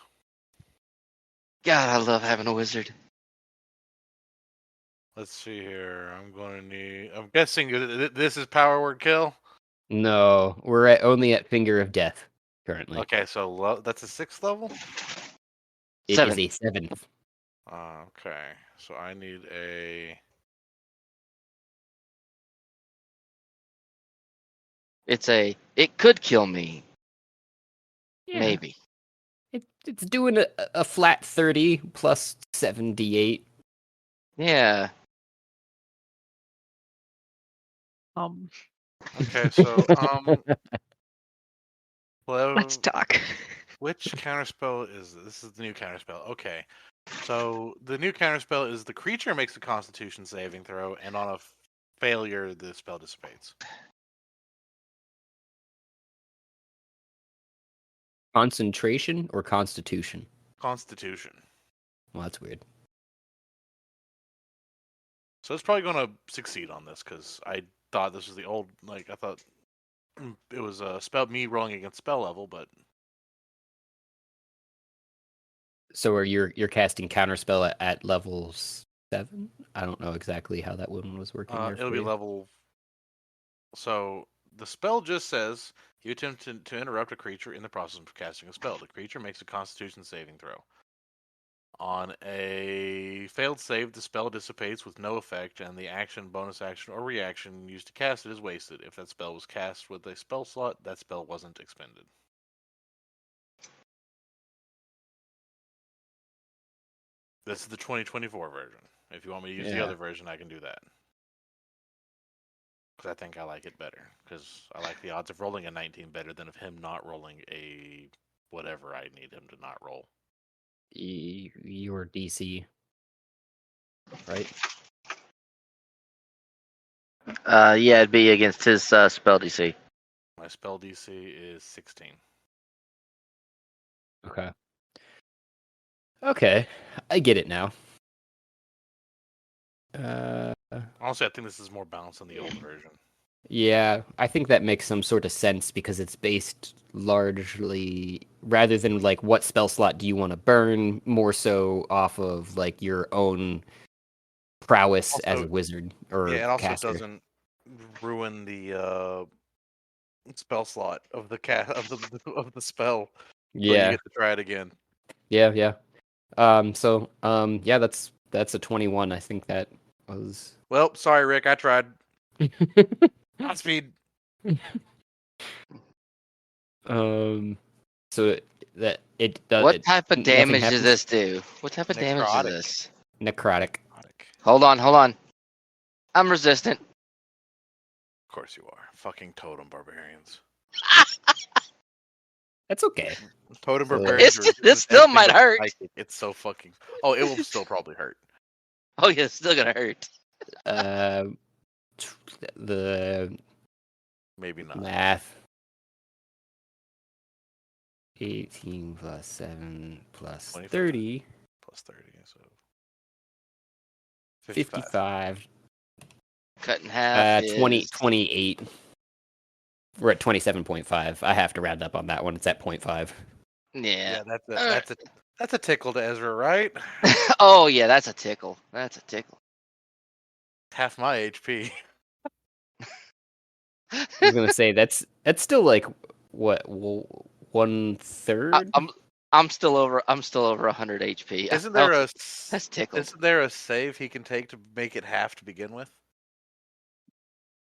God, I love having a wizard. Let's see here. I'm guessing this is power word kill. No, we're only at Finger of Death currently. Okay, so that's a 6th level. It is 7. a 7th. Okay, so I need a. It could kill me. Yeah. Maybe. It's doing a flat 30 plus 78. Yeah. Okay, so Let's talk. which counterspell is this? This is the new counterspell. Okay, so the new counterspell is the creature makes a Constitution saving throw, and on a failure, the spell dissipates. Concentration or Constitution? Constitution. Well, that's weird. So it's probably going to succeed on this because I thought this was the old. Like I thought it was a spell me rolling against spell level, but So are you're casting counterspell at level 7? I don't know exactly how that one was working. There it'll for be you. level. So the spell just says you attempt to interrupt a creature in the process of casting a spell. The creature makes a Constitution saving throw. On a failed save, the spell dissipates with no effect, and the action, bonus action, or reaction used to cast it is wasted. If that spell was cast with a spell slot, that spell wasn't expended. This is the 2024 version. If you want me to use the Yeah. other version, I can do that. Because I think I like it better. Because I like the odds of rolling a 19 better than of him not rolling a whatever I need him to not roll. Your DC, right? Yeah, it'd be against his spell DC. My spell DC is 16. Okay. Okay, I get it now. Honestly, I think this is more balanced than the old version. Yeah, I think that makes some sort of sense because it's based largely, rather than like what spell slot do you want to burn, more so off of like your own prowess as a Also- wizard or Yeah, it also caster. doesn't ruin the spell slot of the of the spell. So you Yeah, get to try it again. yeah. Yeah, that's a 21. I think that was. Well, sorry, Rick. I tried. Godspeed. So that it does. What type of nothing damage does happens? this do? What type of damage Necrotic. is this? Necrotic. Hold on. I'm resistant. course you are. Fucking totem barbarians. That's okay. Totem So- barbarians. It still might hurt. It's so fucking. Oh, it will still probably hurt. Oh yeah, it's still gonna hurt. The Maybe not. math. 18 plus 7 plus 25. 30. Plus 30, so 55. Cut in half. 20, 28. We're at 27.5. I have to round up on that one. It's at 0.5. Yeah. That's a tickle to Ezra, right? Oh yeah, that's a tickle. That's a tickle. Half my HP. I was gonna say that's still like what 1/3. I'm still over 100 HP. Isn't there a That's tickled. Isn't there a save he can take to make it half to begin with?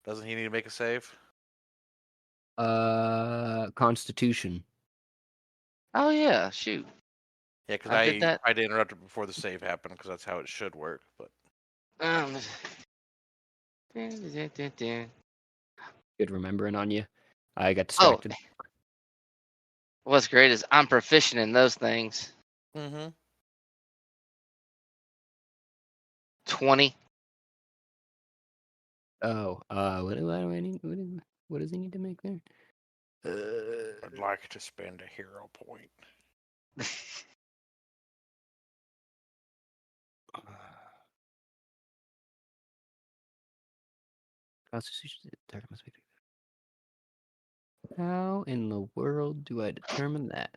Doesn't he need to make a save? Constitution. Oh yeah, shoot. Yeah, because I did that. tried to interrupt it before the save happened because that's how it should work. But Good remembering on you. I got Oh, distracted. what's great is I'm proficient in those things. 20. Oh, what do I need? What does he need to make there? I'd like to spend a hero point. Constitution. Target must be. How in the world do I determine that?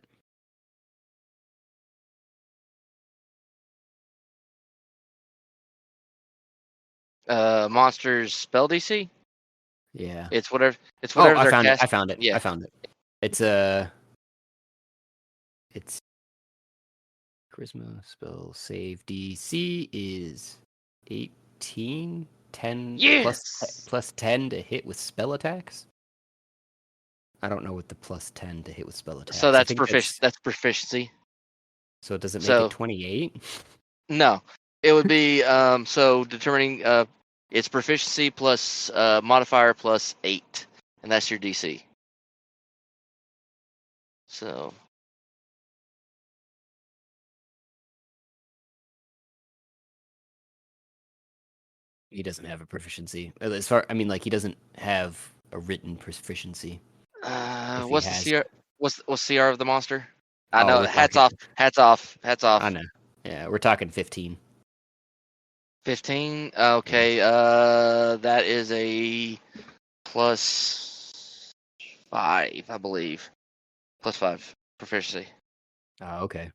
Monsters spell DC. Yeah. It's whatever. It's Oh, whatever I they're found it. cast. I found it. Yeah. I found it. It's It's charisma spell save DC is 18, 10 Yes! plus 10 to hit with spell attacks. I don't know what the plus 10 to hit with spell attacks. So I that's think That's proficiency. So does it make So- it 28? No, it would be so determining it's proficiency plus modifier plus 8, and that's your DC. So He doesn't have a proficiency. As far, I mean, like he doesn't have a written proficiency. If he what's has- the CR? What's CR of the monster? I Oh, know. we're Hats talking- off. Hats off. Hats off. I know. Yeah, we're talking 15. 15. Okay. That is a plus 5, I believe. Plus 5 proficiency. Oh, okay.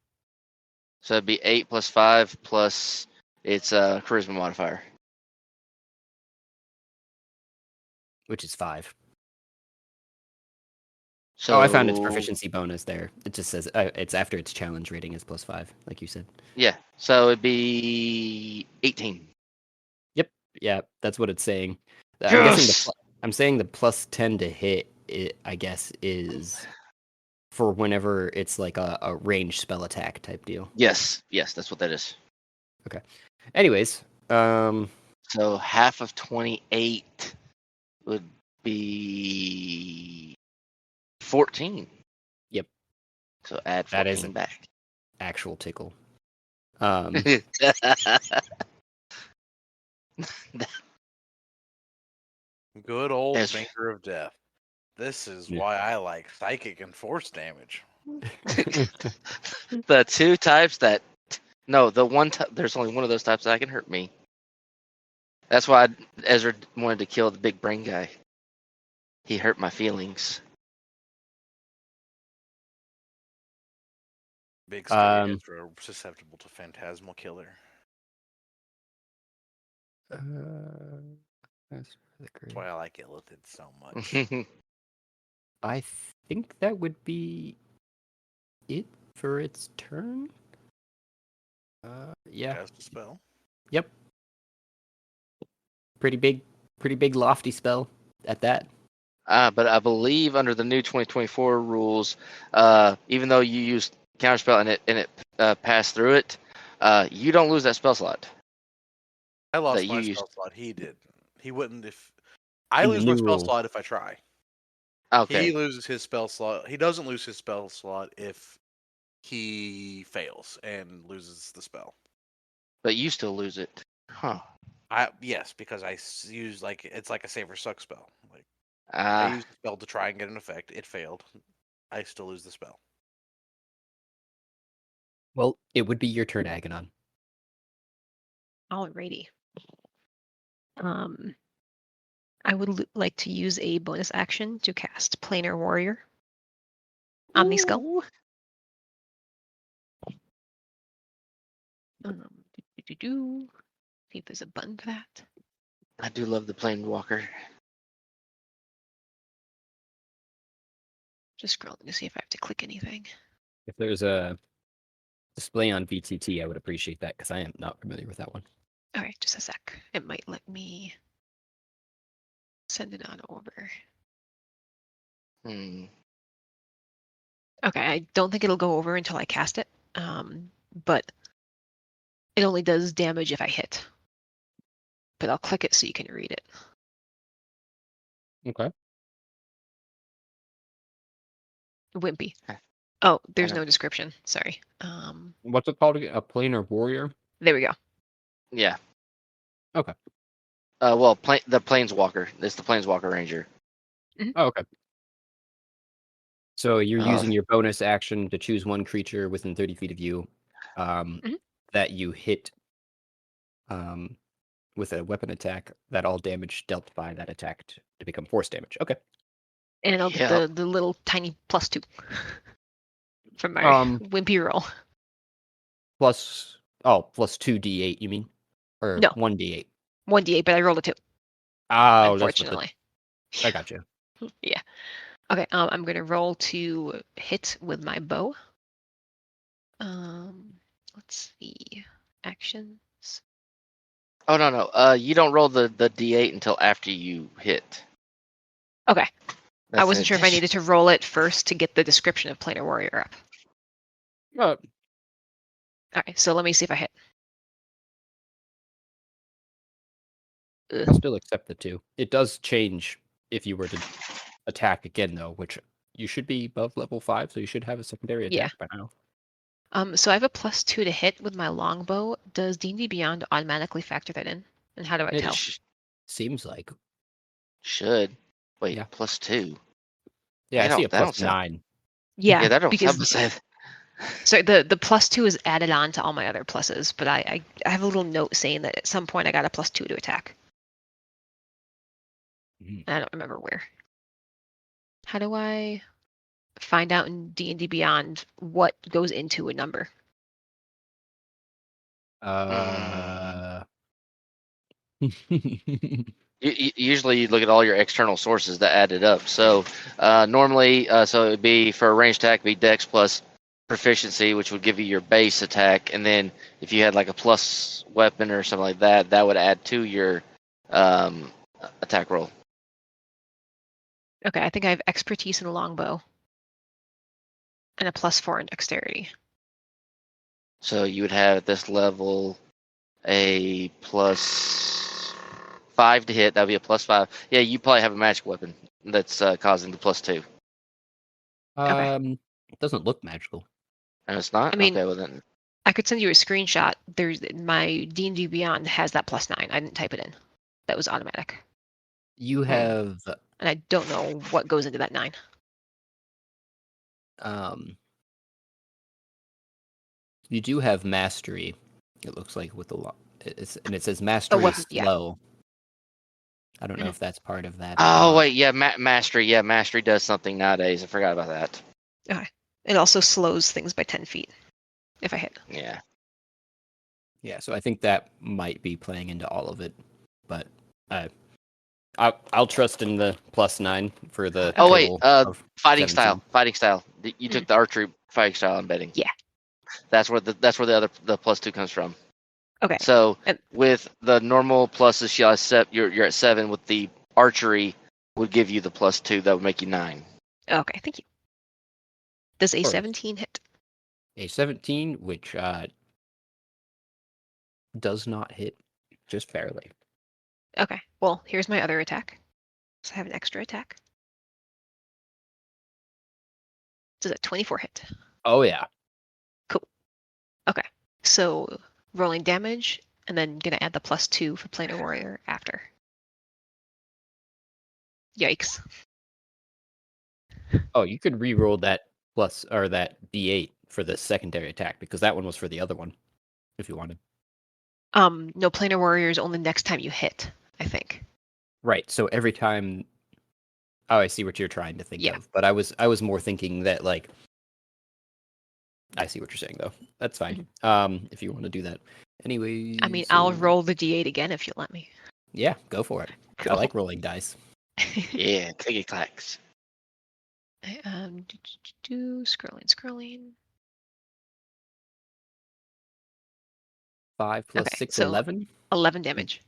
So it'd be 8 plus 5 plus its charisma modifier. Which is 5. So I found its proficiency bonus there. It just says it's after its challenge rating is plus 5, like you said. Yeah. So it'd be 18. Yeah, that's what it's saying. Yes! I'm saying the plus 10 to hit, I guess, is for whenever it's like a ranged spell attack type deal. Yes. Yes, that's what that is. Anyways, So half of 28 would be 14. Yep. So add 14 That is back. actual tickle. Good old Yes. finger of death. This is Yeah. why I like psychic and force damage. The two types that the one there's only one of those types that can hurt me. That's why Ezra wanted to kill the big brain guy. He hurt my feelings. Big scary Um, Ezra, susceptible to phantasmal killer. That's really great. That's why I like Illithid so much. I think that would be it for its turn. Yeah. Cast a spell. Yep. Pretty big lofty spell at that. But I believe under the new 2024 rules, even though you use counterspell and it passed through it, you don't lose that spell slot. I lost That my you spell slot. He did. He wouldn't if I In the lose my new spell rule. slot if I try. Okay. He loses his spell slot. He doesn't lose his spell slot if he fails and loses the spell. But you still lose it. Huh. Yes, because I use it's like a save or suck spell. Like I Ah. used the spell to try and get an effect. It failed. I still lose the spell. Well, it would be your turn, Aganon. Alrighty. I would like to use a bonus action to cast Planar Warrior on the skull. Ooh. See if there's a button for that. I do love the Planewalker. Just scrolling to see if I have to click anything. If there's a display on VTT, I would appreciate that because I am not familiar with that one. All right, just a sec. It might let me send it on over. Hmm. Okay, I don't think it'll go over until I cast it. But it only does damage if I hit. But I'll click it so you can read it. Okay. Wimpy. Huh. Oh, there's I know. no description. Sorry. What's it called again? A planar warrior? There we go. Yeah. Okay. Well, the Planeswalker. It's the Planeswalker Ranger. Oh, okay. So you're Uh, using your bonus action to choose one creature within 30 feet of you that you hit with a weapon attack, that all damage dealt by that attack to become force damage. Okay. And I'll get Yep. the little tiny +2 from my Um, wimpy roll. plus 2d8, you mean? Or No. 1d8? 1d8, but I rolled a 2. Oh, Unfortunately. I got you. Yeah. Okay, I'm gonna roll to hit with my bow. Let's see. Actions. Oh no. You don't roll the D8 until after you hit. Okay. That's I wasn't an sure if I addition. needed to roll it first to get the description of Planar Warrior up. Alright, so let me see if I hit. I'll still accept the 2. It does change if you were to attack again, though, which you should be above level 5, so you should have a secondary Yeah. attack by now. So I have a +2 to hit with my longbow. Does D&D Beyond automatically factor that in? And how do I It tell? seems like. Should. Wait, Yeah. +2. Yeah, I see a that don't sound- +9. Yeah, that don't because sound bad. so the +2 is added on to all my other pluses, but I have a little note saying that at some point I got a +2 to attack. Mhm. I don't remember where. How do I find out in D&D Beyond what goes into a number? Usually you look at all your external sources that add it up. So normally, so it would be for a ranged attack, be Dex plus proficiency, which would give you your base attack, and then if you had like a plus weapon or something like that, that would add to your attack roll. Okay, I think I have expertise in a longbow and a +4 in dexterity. So you would have at this level a +5 to hit. That would be a +5. Yeah, you probably have a magic weapon that's causing the +2. Okay. It doesn't look magical. And it's not? I mean, okay, well then. I could send you a screenshot. There's my D&D Beyond has that +9. I didn't type it in. That was automatic. You have And I don't know what goes into that 9. you do have mastery. It looks like with the and it says mastery weapon, yeah. slow. I don't know Mhm. if that's part of that. Oh wait, yeah, mastery. Yeah, mastery does something nowadays. I forgot about that. Okay. It also slows things by 10 feet if I hit. Yeah. Yeah, so I think that might be playing into all of it, but I'll trust in the +9 for the. Oh wait, total of fighting 17. style. You took the archery fighting style. I'm betting. Yeah. That's where the +2 comes from. Okay. So And- with the normal pluses, you're at 7. With the archery, would give you the +2. That would make you 9. Okay, thank you. Does a Of course. 17 hit? A 17, which does not hit, just barely. Okay. Well, here's my other attack. So I have an extra attack. Does a 24 hit? Oh yeah. Cool. Okay. So rolling damage, and then gonna add the +2 for Planar Warrior after. Yikes. Oh, you could re-roll that plus or that D8 for the secondary attack because that one was for the other one, if you wanted. No, Planar Warrior is only next time you hit, I think. Right. So every time. Oh, I see what you're trying to think Yeah. of. But I was more thinking that like. I see what you're saying though. That's fine. If you want to do that. Anyway. I mean, so- I'll roll the D8 again if you let me. Yeah, go for it. I like rolling dice. Yeah, clicky clacks. Scrolling. 5 plus Okay, 6, so 11. 11 damage.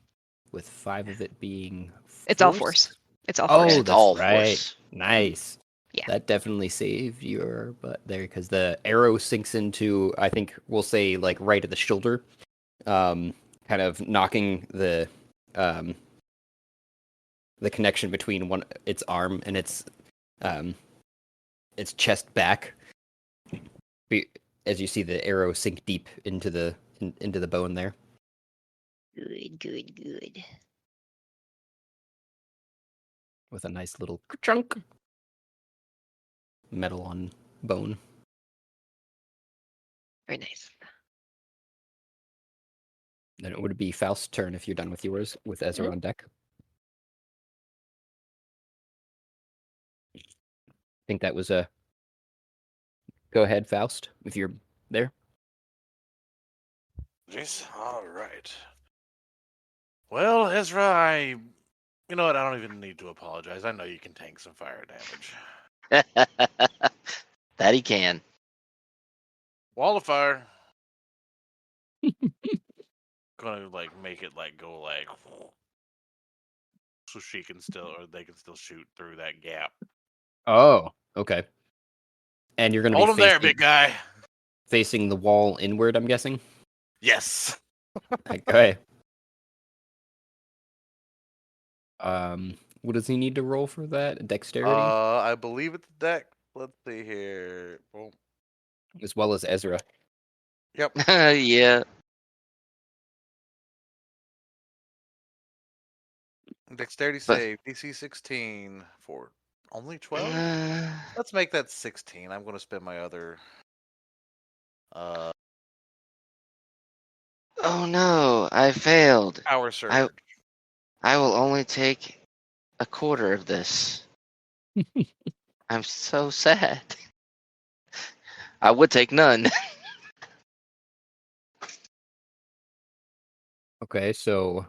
With 5 of it being. It's all force. It's all Oh, force. It's that's all right. force. Nice. Yeah. That definitely saved your butt there because the arrow sinks into, I think we'll say, like right at the shoulder, kind of knocking the connection between its arm and its chest back. As you see the arrow sink deep into the bone there. Good. With a nice little chunk metal on bone. Very nice. Then it would be Faust's turn if you're done with yours, with Ezra on deck. I think that was a. Go ahead, Faust, if you're there. Jeez, all right. Well, Ezra, you know what? I don't even need to apologize. I know you can tank some fire damage. That he can. Wall of fire. Gonna like make it like go like so she can still or they can still shoot through that gap. Oh, okay. And you're gonna Hold be him there, big guy. facing the wall inward, I'm guessing. Yes. Okay. What does he need to roll for that? Dexterity, I believe it's the deck. Let's see here. Boom. as well as Ezra. Yep. Yeah. Dexterity But- save. DC 16 for only 12. Let's make that 16. I'm going to spend my other. Oh no, I failed. Power surge. I will only take a quarter of this. I'm so sad. I would take none. Okay, so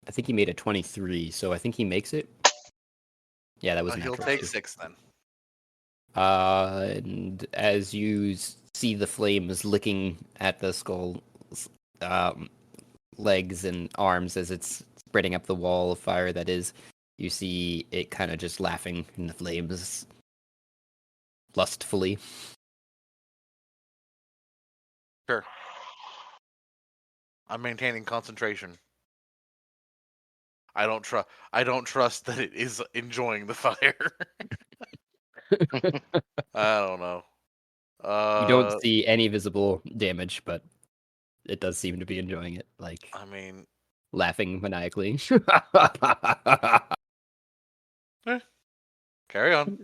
I think he made a 23, so I think he makes it. Yeah, that was He'll natural take too. 6 then. And as you see the flames licking at the skull's legs and arms as it's spreading up the wall of fire that is, you see it kind of just laughing in the flames lustfully. Sure. I'm maintaining concentration. I don't trust that it is enjoying the fire. I don't know. You don't see any visible damage, but it does seem to be enjoying it, like I mean, laughing maniacally. carry on.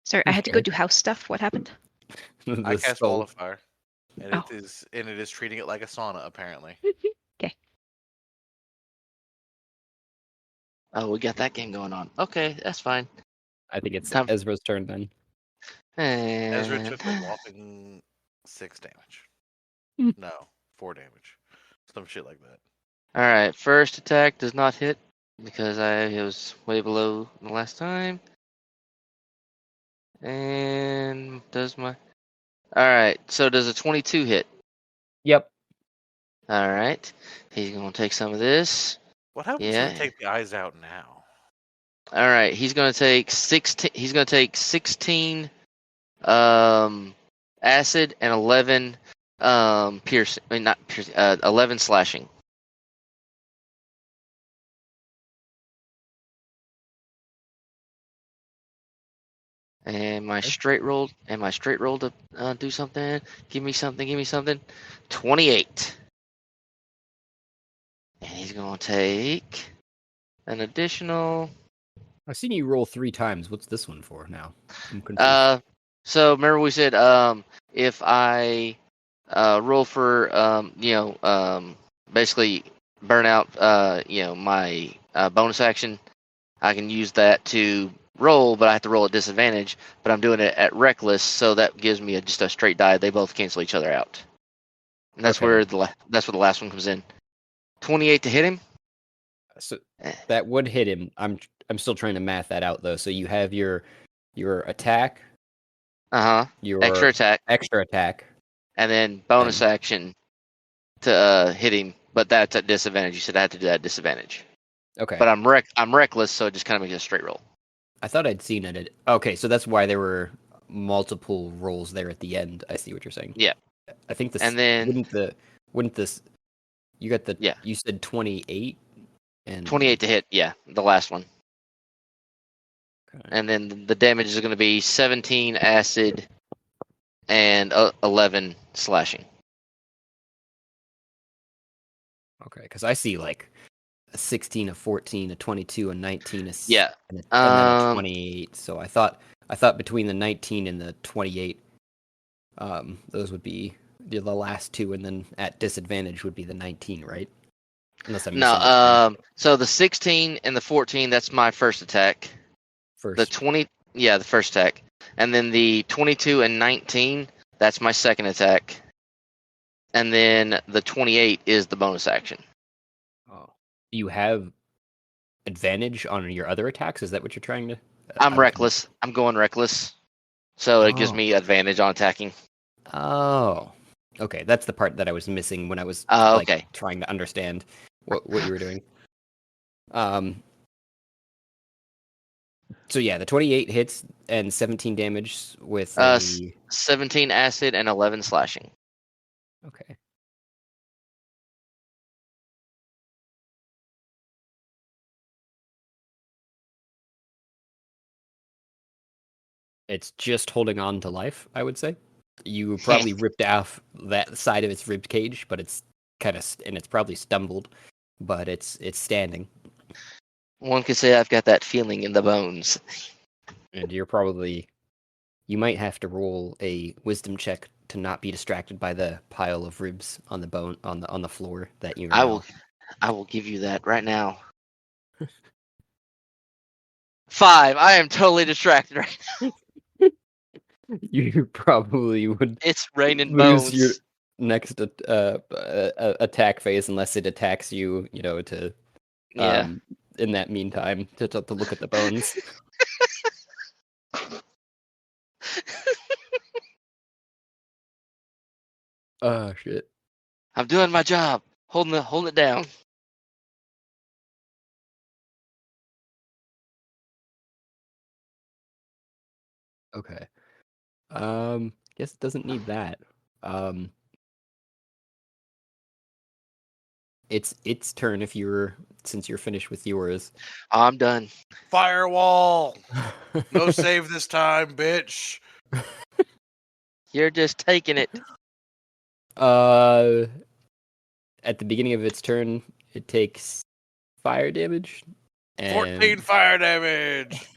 Sorry, I had to go do house stuff. What happened? The I cast skull. Wall of Fire, and Oh. it is treating it like a sauna apparently. Okay. Oh, we got that game going on. Okay, that's fine. I think it's Time- Ezra's turn then. Ezra And took a whopping 6 damage. Hmm. No, 4 damage. Some shit like that. all right, first attack does not hit because it was way below the last time. And does my all right? So does a 22 hit? Yep. All right, he's gonna take some of this. What happens Yeah. if we take the eyes out now? All right, he's gonna take 16. He's gonna take 16 acid and 11 piercing. I mean, not piercing. 11 slashing. And my straight roll to do something. Give me something. 28. And he's gonna take an additional. I've seen you roll 3 times. What's this one for now? I'm confused. So remember we said if I roll for basically burn out my bonus action, I can use that to roll, but I have to roll at disadvantage. But I'm doing it at reckless, so that gives me just a straight die. They both cancel each other out, and that's Okay. where the last one comes in. 28 to hit him. So that would hit him. I'm still trying to math that out though. So you have your attack, your Extra attack, and then bonus action to hit him. But that's at disadvantage. You said I had to do that at disadvantage. Okay. But I'm reckless, so it just kind of makes it a straight roll. I thought I'd seen it. Okay, so that's why there were multiple rolls there at the end. I see what you're saying. Yeah. I think this. And then wouldn't this? You got the. Yeah. You said 28 and 28 to hit. Yeah, the last one. Okay. And then the damage is going to be 17 acid and 11 slashing. Okay, because I see like a 16, a 14, a 22, a 19, Yeah. and then a 28. So I thought between the 19 and the 28, those would be the last two, and then at disadvantage would be the 19, right? Unless I'm No. So the 16 and the 14, that's my first attack. first. The 20, the first attack, and then the 22 and 19, that's my second attack. And then the 28 is the bonus action. Oh. You have advantage on your other attacks? Is that what you're trying to? I'm reckless. I'm going reckless. So it gives me advantage on attacking. Oh. Okay, that's the part that I was missing when I was okay. trying to understand what you were doing. So yeah, the 28 hits and 17 damage with 17 acid and 11 slashing. Okay. It's just holding on to life, I would say. You probably ripped off that side of its rib cage, but it's and it's probably stumbled, but it's standing. One could say I've got that feeling in the bones. And you might have to roll a wisdom check to not be distracted by the pile of ribs on the bone on the floor that you. I will give you that right now. 5. I am totally distracted right now. You probably would. It's raining lose bones. your next attack phase unless it attacks you. To in that meantime to look at the bones. Oh shit! I'm doing my job, holding it down. Okay. Guess it doesn't need that. It's turn since you're finished with yours. I'm done. Firewall. No save this time, bitch. You're just taking it. At the beginning of its turn, it takes fire damage. 14 fire damage.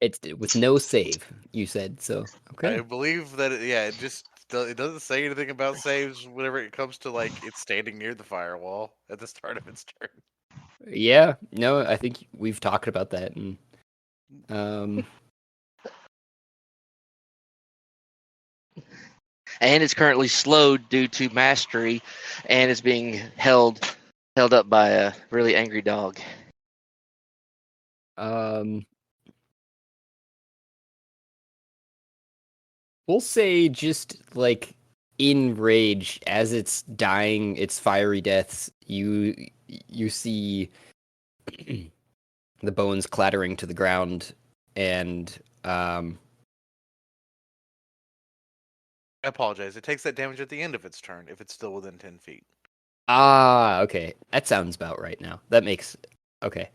It's with no save, you said, so okay. I believe that it doesn't say anything about saves whenever it comes to it's standing near the firewall at the start of its turn. Yeah, no, I think we've talked about that, and and it's currently slowed due to mastery, and it's being held up by a really angry dog. We'll say just in rage as it's dying its fiery deaths, you see the bones clattering to the ground, and I apologize. It takes that damage at the end of its turn if it's still within 10 feet. Ah, okay. That sounds about right now. That makes okay.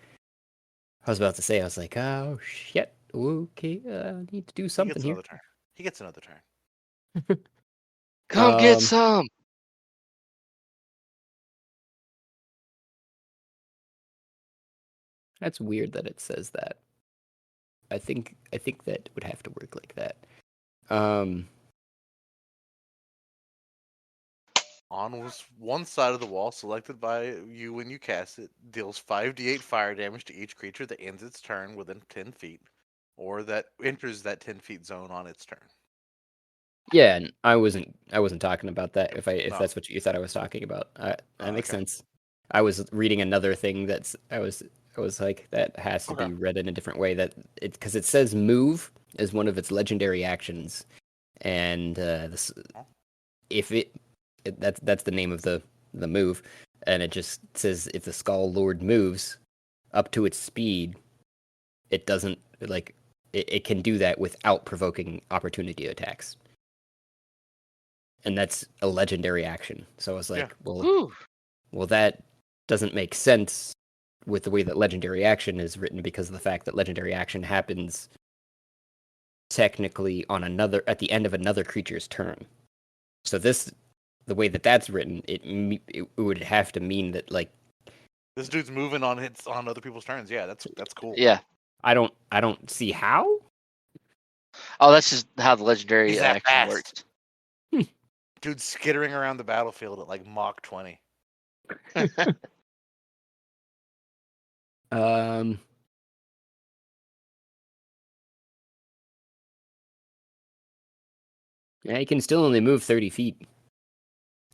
I was about to say, I was like, oh shit. Okay, I need to do He something gets here. another turn. He gets another turn. Come get Um, some. That's weird that it says that. I think that would have to work like that. On was one side of the wall selected by you when you cast it, deals 5d8 fire damage to each creature that ends its turn within 10 feet, or that enters that 10 feet zone on its turn. Yeah, and I wasn't talking about that. If No. that's what you thought I was talking about, that makes Okay. sense. I was reading another thing I was like that has to Okay. be read in a different way. That it because it says move as one of its legendary actions, and this if that's the name of the move, and it just says if the Skull Lord moves up to its speed, it doesn't like it can do that without provoking opportunity attacks. And that's a legendary action. So I was like, Whew. well, that doesn't make sense with the way that legendary action is written because of the fact that legendary action happens technically at the end of another creature's turn. So the way that that's written, it would have to mean that like This dude's moving on other people's turns. Yeah, that's cool. Yeah. I don't see how. Oh, that's just how the legendary He's that action fast. works. Dude's skittering around the battlefield at like Mach 20. Um. Yeah, he can still only move 30 feet.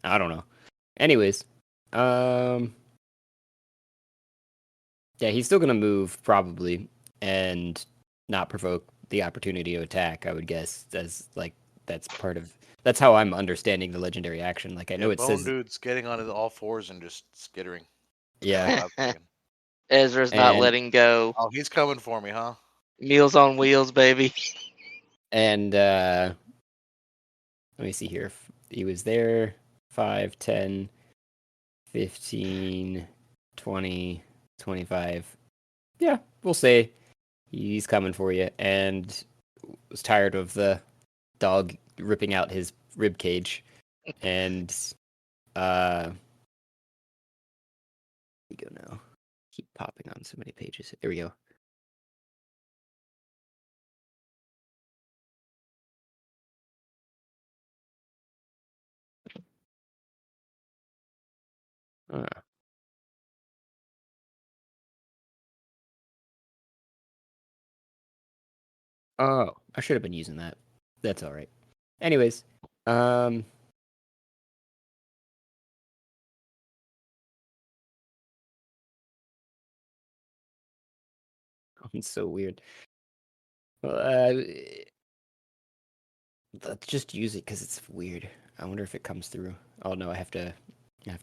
I don't know. Anyways, yeah, he's still gonna move probably and not provoke the opportunity to attack. I would guess that's how I'm understanding the legendary action. Like I know Yeah, it Bone says Dude's getting on his all fours and just skittering. yeah, Ezra's not and letting go. Oh, he's coming for me, huh? Meals on wheels, baby. and let me see here. He was there 5, 10, 15, 20, 25. Yeah, we'll say he's coming for you and was tired of the dog ripping out his rib cage and here we go now. Keep popping on so many pages. There we go. Oh, I should have been using that. That's all right. Anyways, it's so weird. Well, let's just use it because it's weird. I wonder if it comes through. Oh no, I have to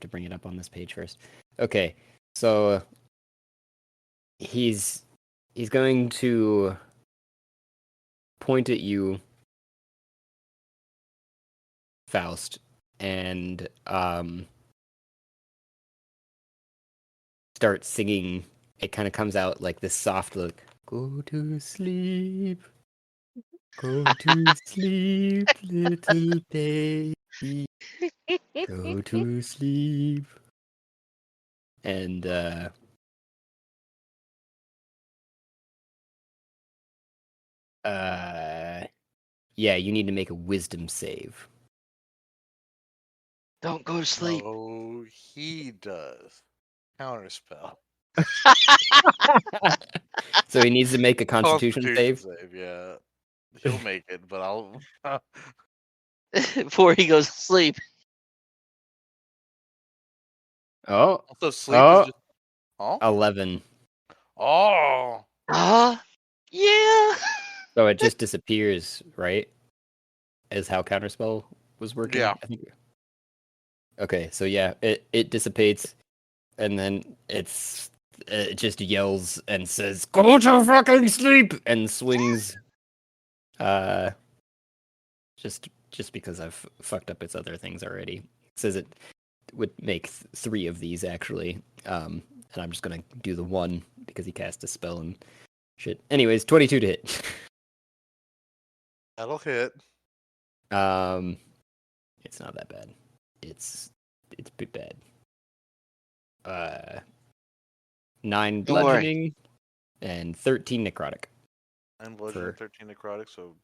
bring it up on this page first. Okay, so he's going to point at you, Faust, and start singing. It kind of comes out like this soft look. Go to sleep. Go to sleep, little baby. Go to sleep. And yeah, you need to make a wisdom save. Don't go to sleep. Oh, he does. Counterspell. So he needs to make a constitution save. Yeah. He'll make it, but I'll. Before he goes to sleep. Oh, Also, sleep oh, is just. Oh? 11. Oh! Yeah. So it just disappears, right? Is how counterspell was working. Yeah. I think. Okay, so yeah, it dissipates, and then it just yells and says, "Go to fucking sleep!" and swings, just just because I've fucked up its other things already. It says it would make 3 of these actually, and I'm just gonna do the 1 because he cast a spell and shit. Anyways, 22 to hit. That'll hit. It's not that bad. It's a bit bad. 9 Don't worry. bludgeoning and 13 necrotic. And bludgeoning, For- 13 necrotic, so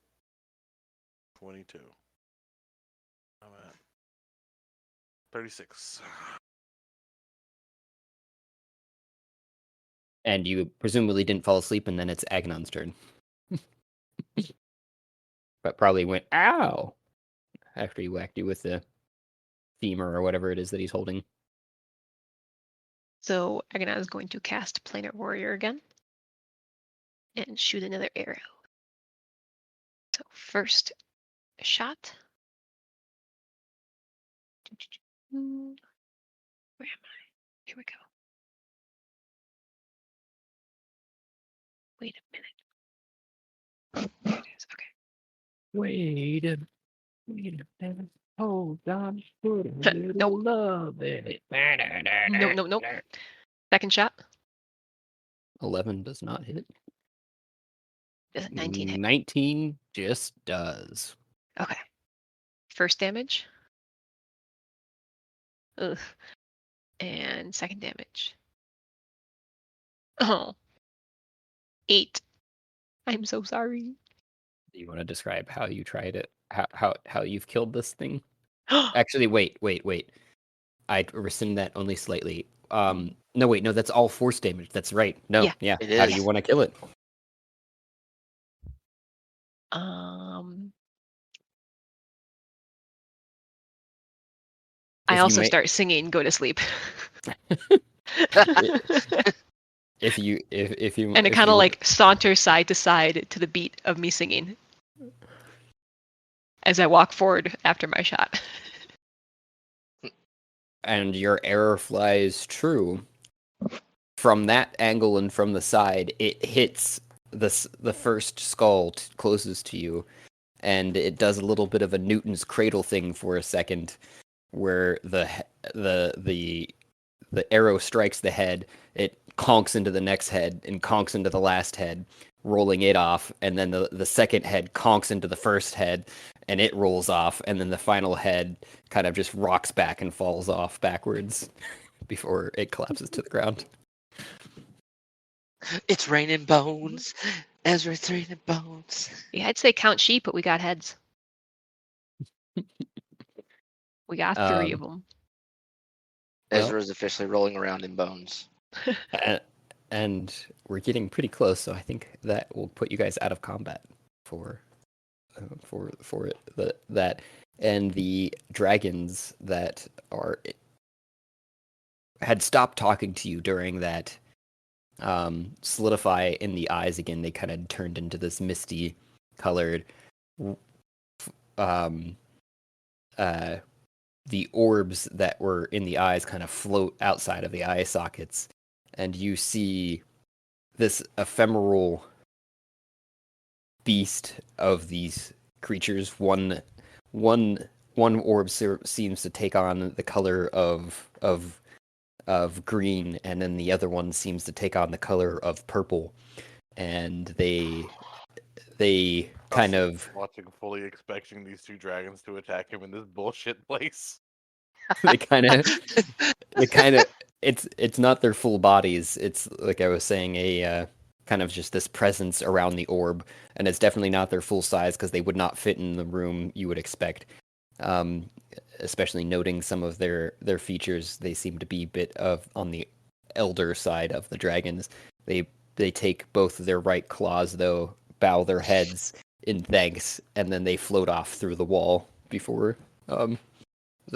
22. I'm at 36. And you presumably didn't fall asleep, and then it's Agnon's turn. But probably went, ow! After he whacked you with the femur or whatever it is that he's holding. So Aganon is going to cast Planar Warrior again and shoot another arrow. So first shot. Where am I? Here we go. Wait a minute. There it is. Okay. Wait a minute. Hold on. Put a Nope. little love in it. Nope. Second shot. 11 does not hit. Does it 19 hit? 19 just does. Okay. First damage. Ugh. And second damage. Oh. 8. I'm so sorry. Do you want to describe how you tried it? How you've killed this thing? Actually, wait. I rescind that only slightly. No, wait, no, that's all force damage. That's right. No, yeah. It How do is. you want to kill it? I If you also may- start singing "Go to Sleep," If you and it kind of like saunters side to side to the beat of me singing as I walk forward after my shot. and your arrow flies true from that angle and from the side, it hits the first skull closest to you, and it does a little bit of a Newton's cradle thing for a second, where the arrow strikes the head, it conks into the next head and conks into the last head, rolling it off, and then the second head conks into the first head, and it rolls off, and then the final head kind of just rocks back and falls off backwards before it collapses to the ground. It's raining bones. Ezra, it's raining bones. Yeah, I'd say count sheep, but we got heads. We got 3 of them. Well- Ezra's officially rolling around in bones. And we're getting pretty close, so I think that will put you guys out of combat for that. And the dragons that had stopped talking to you during that solidify in the eyes again. They kind of turned into this misty colored the orbs that were in the eyes kind of float outside of the eye sockets, and you see this ephemeral beast of these creatures. One orb seems to take on the color of green, and then the other one seems to take on the color of purple, and they kind of watching, fully expecting these 2 dragons to attack him in this bullshit place. it's not their full bodies. It's like I was saying, a kind of just this presence around the orb, and it's definitely not their full size because they would not fit in the room you would expect. Especially noting some of their features, they seem to be a bit of on the elder side of the dragons. They take both of their right claws, though, bow their heads in thanks, and then they float off through the wall before the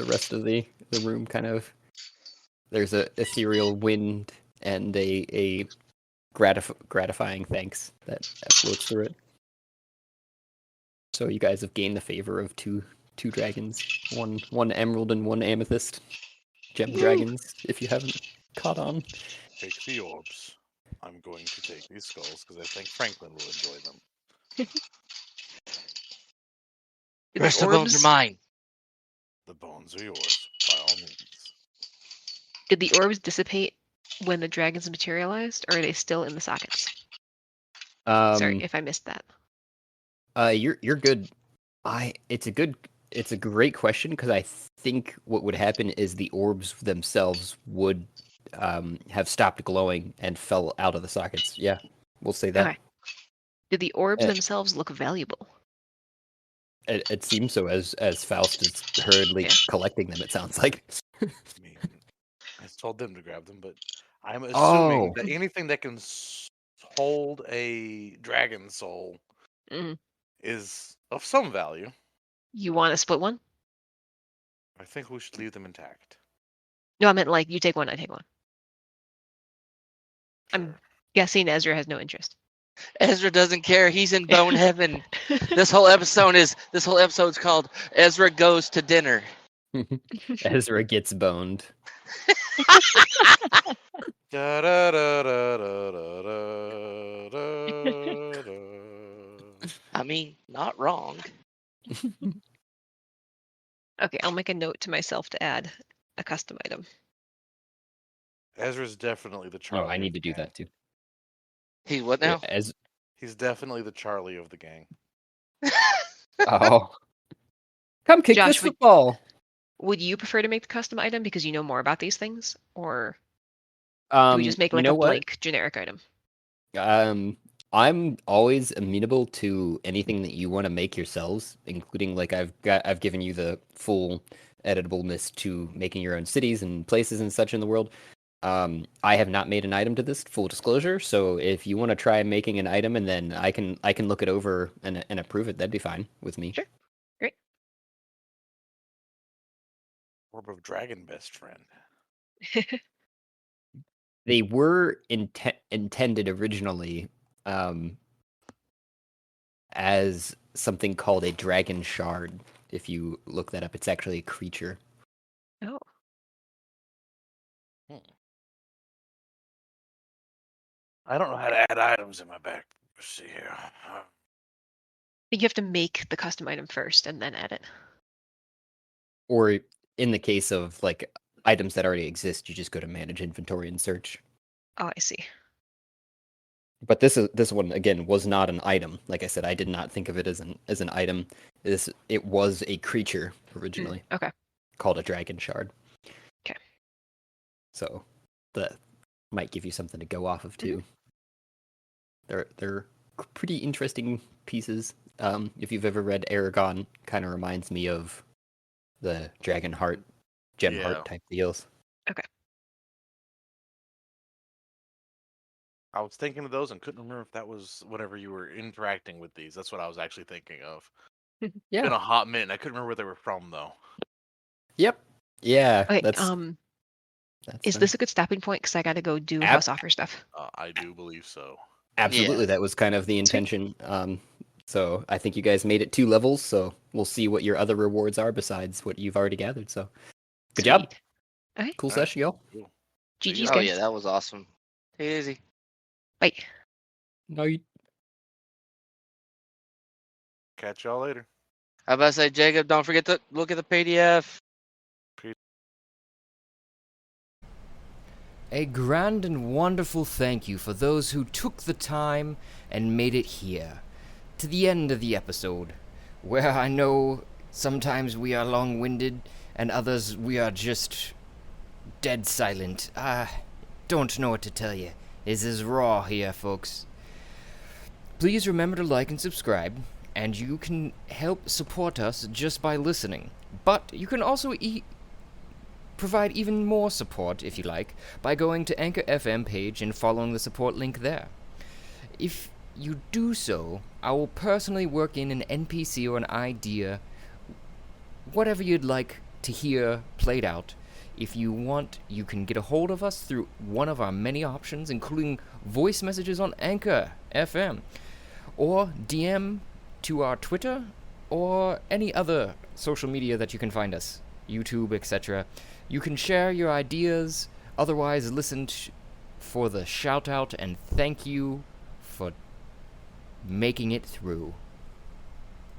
rest of the room kind of. There's a ethereal wind and a gratifying thanks that floats through it. So you guys have gained the favor of two dragons, one emerald and one amethyst gem dragons. If you haven't caught on, Take the orbs. I'm going to take these skulls because I think Franklin will enjoy them. Did Rest the of the bones are orbs, mine. The bones are yours, by all means. did the orbs dissipate when the dragons materialized, or are they still in the sockets? Sorry if I missed that. You're good. It's a great question because I think what would happen is the orbs themselves would have stopped glowing and fell out of the sockets. Yeah, we'll say that. Okay. Did the orbs Uh, themselves look valuable? It seems so as Faust is hurriedly Yeah. collecting them. It sounds like. I mean, I told them to grab them, but I'm assuming Oh. that anything that can hold a dragon soul Mm. is of some value. You want to split one? I think we should leave them intact. No, I meant like you take one, I take one. I'm Sure. guessing Ezra has no interest. Ezra doesn't care. He's in bone heaven. This whole episode's called Ezra Goes to Dinner. Ezra gets boned. Da, da, da, da, da, da, da, da. I mean, not wrong. Okay, I'll make a note to myself to add a custom item. Ezra's definitely the Oh, Charlie. I of need the to do gang. that too. He what now? As He's definitely the Charlie of the gang. oh, come kick Josh, this football. Would you prefer to make the custom item because you know more about these things, or do we just make You like know a what? blank generic item? I'm always amenable to anything that you want to make yourselves, including like I've given you the full editableness to making your own cities and places and such in the world. I have not made an item to this, full disclosure. So if you want to try making an item and then I can look it over and approve it, that'd be fine with me. Sure. Great. Orb of Dragon best friend. They were intended originally as something called a dragon shard. If you look that up, it's actually a creature. Oh, I don't know how to add items in my back. Let's see here. you have to make the custom item first and then add it. Or in the case of like items that already exist, you just go to manage inventory and search. Oh, I see. But this one again was not an item. Like I said, I did not think of it as an item. It was a creature originally Okay. called a dragon shard. Okay. So that might give you something to go off of too. They're pretty interesting pieces. If you've ever read Aragon, kind of reminds me of the Dragon Heart, Gem Yeah. Heart type deals. I was thinking of those and couldn't remember if that was whenever you were interacting with these. That's what I was actually thinking of. It's Yeah. been a hot minute. I couldn't remember where they were from though. Yep. Yeah. Okay. That's Is this a good stopping point? Because I got to go do house offer stuff. I do believe so. absolutely Yeah. that was kind of the intention. So I think you guys made it 2 levels. So we'll see what your other rewards are besides what you've already gathered. So good job. Sweet. Okay. Cool All right. session, y'all. Cool. GG's, Oh guys. yeah, that was awesome. Take it easy. Bye. No, you. Catch y'all later. How about I say, Jacob? Don't forget to look at the PDF. A grand and wonderful thank you for those who took the time and made it here, to the end of the episode, where I know sometimes we are long-winded and others we are just dead silent. I don't know what to tell you. This is raw here, folks. Please remember to like and subscribe, and you can help support us just by listening. But you can also provide even more support, if you like, by going to Anchor FM page and following the support link there. If you do so, I will personally work in an NPC or an idea, whatever you'd like to hear played out. If you want, you can get a hold of us through one of our many options, including voice messages on Anchor FM, or DM to our Twitter, or any other social media that you can find us, YouTube, etc. You can share your ideas, otherwise listen for the shout out and thank you for making it through.